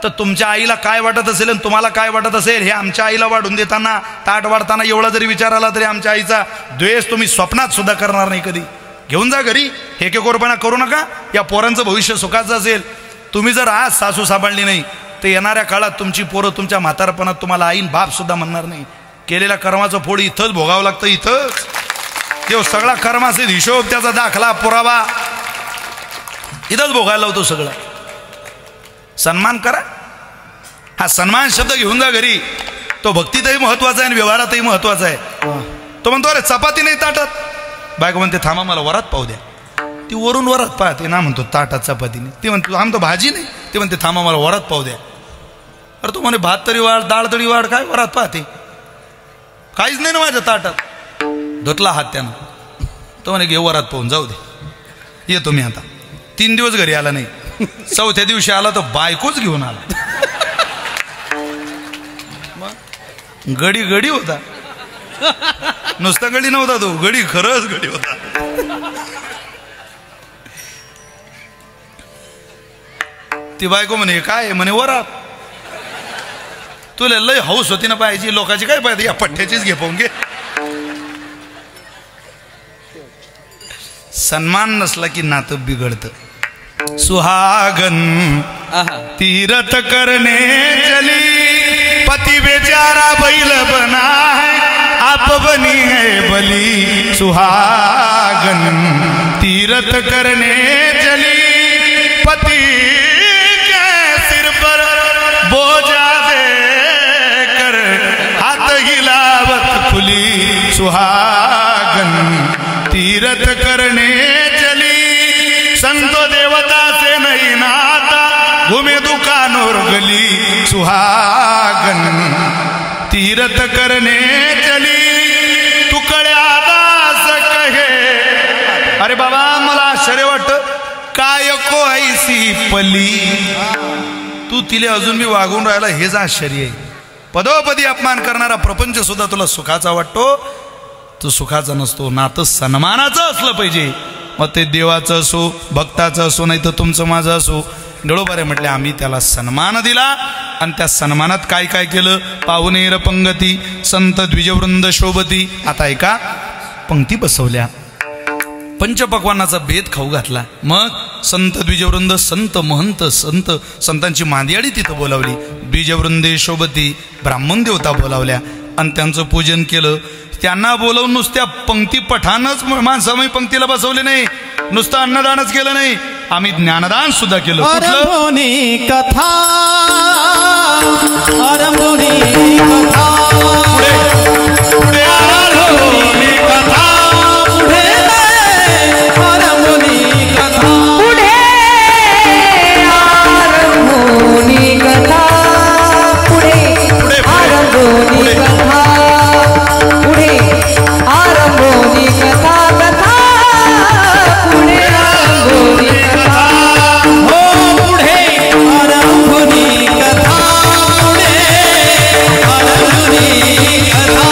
तर तुमच्या आईला काय वाटत असेल आणि तुम्हाला काय वाटत असेल हे आमच्या आईला वाढून देताना, ताट वाढताना एवढा जरी विचार आला तरी आमच्या आईचा द्वेष तुम्ही स्वप्नात सुद्धा करणार नाही कधी. घेऊन जा घरी, हेकेखोरपणा करू नका. या पोरांचं भविष्य सुखाचं असेल. तुम्ही जर आज सासू सांभाळली नाही तर येणाऱ्या काळात तुमची पोरं तुमच्या म्हातारपणात तुम्हाला आईन बाप सुद्धा म्हणणार नाही. केलेल्या कर्माचं फोड इथंच भोगावं लागतं. इथंच देव सगळा कर्माचे हिशोब, त्याचा दाखला, पुरावा इथंच भोगायला लावतो सगळं. सन्मान करा. हा सन्मान शब्द घेऊन जा घरी. तो भक्तीतही महत्वाचा आहे आणि व्यवहारातही महत्वाचा आहे. तो म्हणतो अरे चपाती नाही ताटात. बायको म्हणते थांबा मला वरात पाहू द्या. ती वरून वरात पाहते ना, म्हणतो ताटात चपाती नाही. ती म्हणते आम तो भाजी नाही. ते म्हणते थांबा मला वरात पाहू द्या. अरे तू म्हणे भात तरी वाढ, डाळ तरी वाढ, काय वरात पाहते? काहीच नाही ना माझ्या ताटात. धुतला हात त्यानं. तो म्हणे घे वरात पाहून जाऊ दे, येतो मी आता. 3 दिवस घरी आला नाही. 4थ्या दिवशी आला तर बायकोच घेऊन आला. गडी गडी होता, नुसता गडी नव्हता तो, गडी खरंच गडी होता. ती बायको म्हणे काय? म्हणे वरात. तुला लय हौस होती ना पाहिजे, लोकांची काय पाहिजे, या पठ्ठ्याचीच घे पाहून घे. सन्मान नसला की नातं बिघडतं. सुहागन तीरथ करने चली, पति बेचारा बैल बना है, आप बनी है बली. सुहागन तीरथ करने चली, पति के सिर पर बोझा दे कर हाथ हिलावत खुली. सुहागन तीरथ करने चली, संतो देवता से नहीं नाता, घूमे दुकान और गली. सुहागन तीरथ करने चली, तुकड्या दास कहे अरे बाबा मला आश्चर्य वाटतं, काय को ऐसी पली. तू तिला अजून बी वागून राहिला हेच आश्चर्य आहे. पदोपदी अपमान करणारा प्रपंच सुद्धा तुला सुखाचा वाटतो, तो सुखाचा नसतो. नातं सन्मानाचं असलं पाहिजे. मग ते देवाचं असो, भक्ताचं असो, नाही तर तुमचं माझं असो. डोळोबारे म्हटले आम्ही त्याला सन्मान दिला आणि त्या सन्मानात काय काय केलं. पाहुणेर पंगती संत द्विजवृंद शोभती. आता ऐका, पंक्ती बसवल्या, पंचपक्वानाचा बेत खाऊ घातला. मग संत द्विजवृंद, संत महंत, संतांची मांदियाळी तिथं बोलावली. द्विजवृंदे शोभती, ब्राह्मण देवता बोलावल्या आणि त्यांचं पूजन केलं. त्यांना बोलवून नुसत्या पंक्ती पठाणच माणसामी पंक्तीला बसवले नाही, नुसतं अन्नदानच केलं नाही, आम्ही ज्ञानदान सुद्धा केलं. आरंभोनी कथा, आरंभोनी कथा, पुढे पुढे आरंभोनी कथा, पुढे आरंभोनी कथा, पुढे आरंभोनी कथा, पुढे आरंभोनी कथा, पुढे आरंभोनी कथा, कथा पुढे आरंभोनी कथा. हो पुढे आरंभोनी कथा, पुढे आरंभोनी कथा.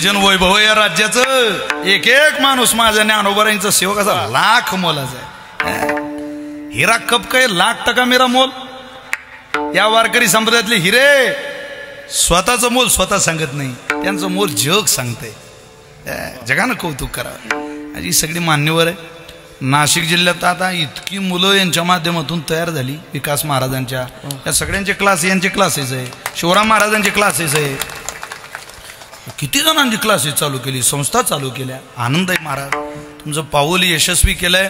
भजन वैभव या राज्याचं. एक एक माणूस माझ्या ज्ञानोबारांचा सेवक असा लाख मोलाचा आहे. हिरा कप काय लाख टका मेरा मोल. या वारकरी संप्रदायातले हिरे स्वतःचं मोल स्वतः सांगत नाही, त्यांचं मोल जग सांगते. जगानं कौतुक करा. ही सगळी मान्यवर आहे. नाशिक जिल्ह्यात आता इतकी मुलं यांच्या माध्यमातून तयार झाली. विकास महाराजांच्या या सगळ्यांचे क्लास, यांचे क्लासेस आहे. शिवराम महाराजांचे क्लासेस आहे. किती जणांची क्लासेस चालू केली, संस्था चालू केल्या. आनंद आहे महाराज, तुमचं पाऊल यशस्वी केलंय.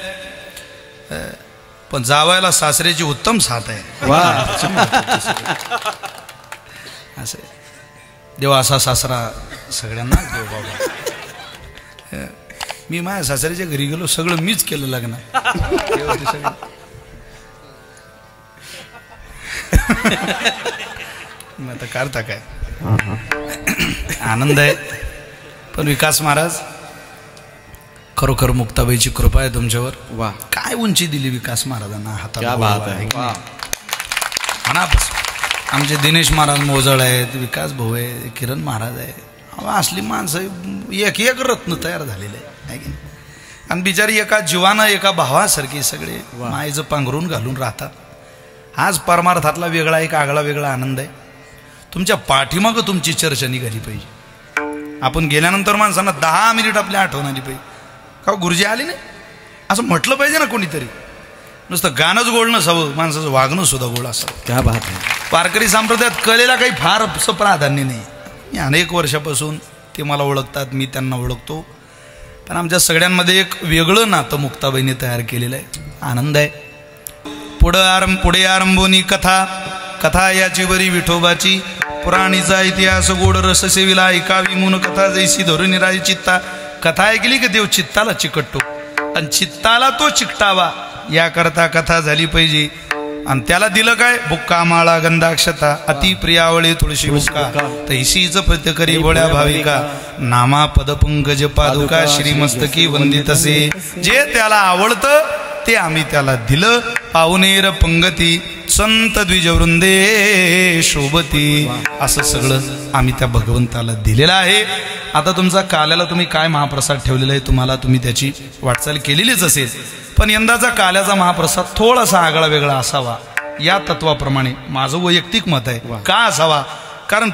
पण जावायला सासऱ्याची उत्तम साथ आहे. असं देवा असा सासरा सगळ्यांना देव बाबा. मी माझ्या सासऱ्याच्या घरी गेलो, सगळं मीच केलं लग्न. आता करता काय, आनंद आहे. पण विकास महाराज खरोखर मुक्ताबाईची कृपा आहे तुमच्यावर. वा, काय उंची दिली विकास महाराजांना हाताला. आमचे दिनेश महाराज मोजळ आहेत, विकास भाऊ आहे, किरण महाराज आहे. असली माणसं एक एक रत्न तयार झालेले आहे की नाही. आणि बिचारी एका जीवानं एका भावासारखी सगळे मायेचं पांघरून घालून राहतात. हाच परमार्थातला वेगळा एक आगळा वेगळा आनंद आहे. तुमच्या पाठीमागं तुमची चर्चा निघाली पाहिजे. आपण गेल्यानंतर माणसांना 10 मिनिट आपल्या आठवण आली पाहिजे. का गुरुजी आले नाही असं म्हटलं पाहिजे ना कोणीतरी. नुसतं गाणंच गोड नसावं, माणसाचं वागणं सुद्धा गोड असावं. क्या बात आहे. वारकरी संप्रदायात कलेला काही फार असं प्राधान्य नाही. मी अनेक वर्षापासून ते मला ओळखतात, मी त्यांना ओळखतो. पण आमच्या सगळ्यांमध्ये एक वेगळं नातं मुक्ताबाईने तयार केलेलं आहे. आनंद आहे. पुढे आरंभोनी कथा. कथा याची बरी विठोबाची. पुराणीचा इतिहास गोड रस सेविला ऐकावी मून कथा जैसी धरून राजी चित्ता. कथा ऐकली की देव चित्ताला चिकटतो आणि चित्ताला तो चिकटावा याकरता कथा झाली पाहिजे. आणि त्याला दिलं काय, बुक्का माळा गंधाक्षता अति प्रियावळी तुळशी बुक्का तैशीच प्रत्यकरी भोळ्या भाविका नामा पदपंकज पादुका श्रीमस्तकी वंदितसे. जे त्याला आवडतं ते आम्ही त्याला दिलं. पाहुणेर पंगती संत द्विजवृंदे शोभती. असं सगळं आम्ही त्या भगवंताला दिलेलं आहे. आता तुमचा काल्याला तुम्ही काय महाप्रसाद ठेवलेला आहे, तुम्ही त्याची वाटचाल केलेलीच असेल. पण यंदाचा काल्याचा महाप्रसाद थोडासा आगळा वेगळा असावा या तत्वाप्रमाणे माझं वैयक्तिक मत आहे. का असावा, कारण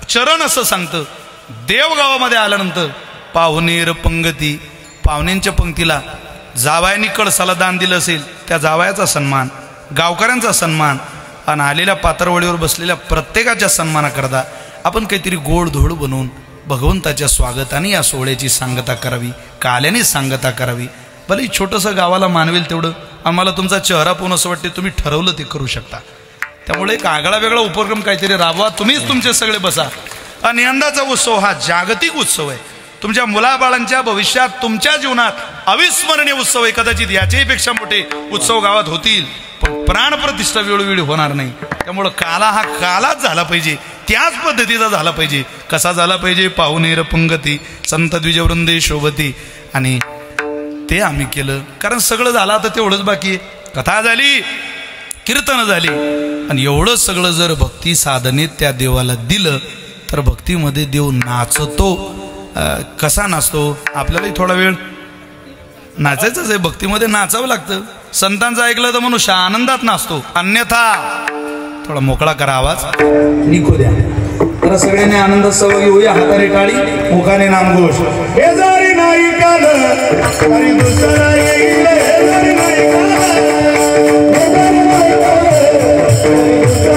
चरण असं सांगतं. देवगावामध्ये आल्यानंतर पाहुणेर पंगती, पाहुण्यांच्या पंक्तीला जावयानी कळसाला दान दिलं असेल त्या जावयाचा सन्मान, गावकऱ्यांचा सन्मान आणि आलेल्या पातळवडीवर बसलेल्या प्रत्येकाच्या सन्मानाकरता आपण काहीतरी गोड धोड बनवून भगवंताच्या स्वागताने या सोहळ्याची सांगता करावी, काल्याने सांगता करावी. भले छोटंसं गावाला मानवेल तेवढं. आम्हाला तुमचा चेहरा पाहून असं वाटते तुम्ही ठरवलं ते करू शकता. त्यामुळे एक आगळा वेगळा उपक्रम काहीतरी राबवा. तुम्हीच तुमचे सगळे बसा. आणि यंदाचा उत्सव हा जागतिक उत्सव आहे. तुमच्या मुलाबाळांच्या भविष्यात तुमच्या जीवनात अविस्मरणीय उत्सव आहे. कदाचित याच्याही पेक्षा मोठे उत्सव गावात होतील, पण प्राणप्रतिष्ठा वेळोवेळी होणार नाही. त्यामुळं काला हा कालाच झाला पाहिजे, त्याच पद्धतीचा झाला पाहिजे. कसा झाला पाहिजे, पाहुणेर पंगती संत द्विजवृंदे शोभती. आणि ते आम्ही केलं. कारण सगळं झालं आता तेवढंच बाकी आहे. कथा झाली, कीर्तन झाली, आणि एवढं सगळं जर भक्ती साधनेत त्या देवाला दिलं तर भक्तीमध्ये देव नाचतो. कसा नाचतो, आपल्यालाही थोडा वेळ नाचायचंच आहे. भक्तीमध्ये नाचावं लागतं. संतांचं ऐकलं तर मनुष्य आनंदात नाचतो. अन्यथा थोडा मोकळा करा आवाज, निघू द्या. तर सगळ्यांनी आनंदात सहभागी होऊया. हाताने टाळी, मुखाने नामघोष. हे जरी नाही काल तरी दुसरा येईल, हे जरी नाही काल, हे जरी नाही काल, तरी दुसरा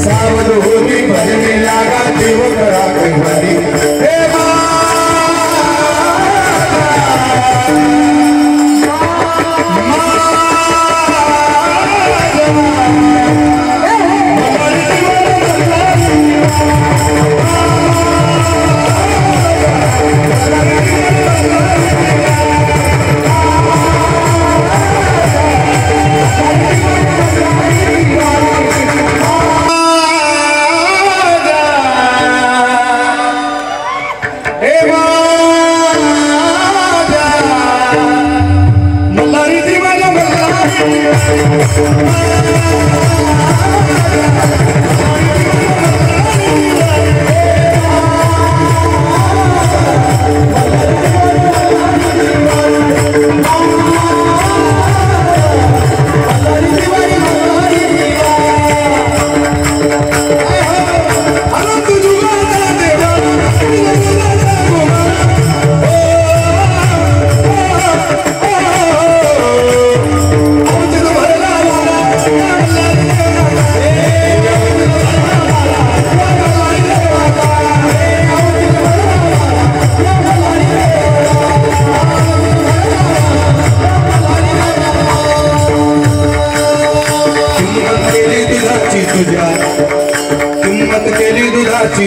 सावधूनी भजने लागा देव करा कैवारी हे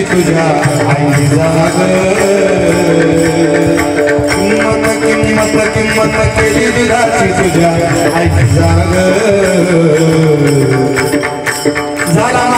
तुझ्या आई जाग किंमत केली दुधाची तुझ्या आई जाग झाला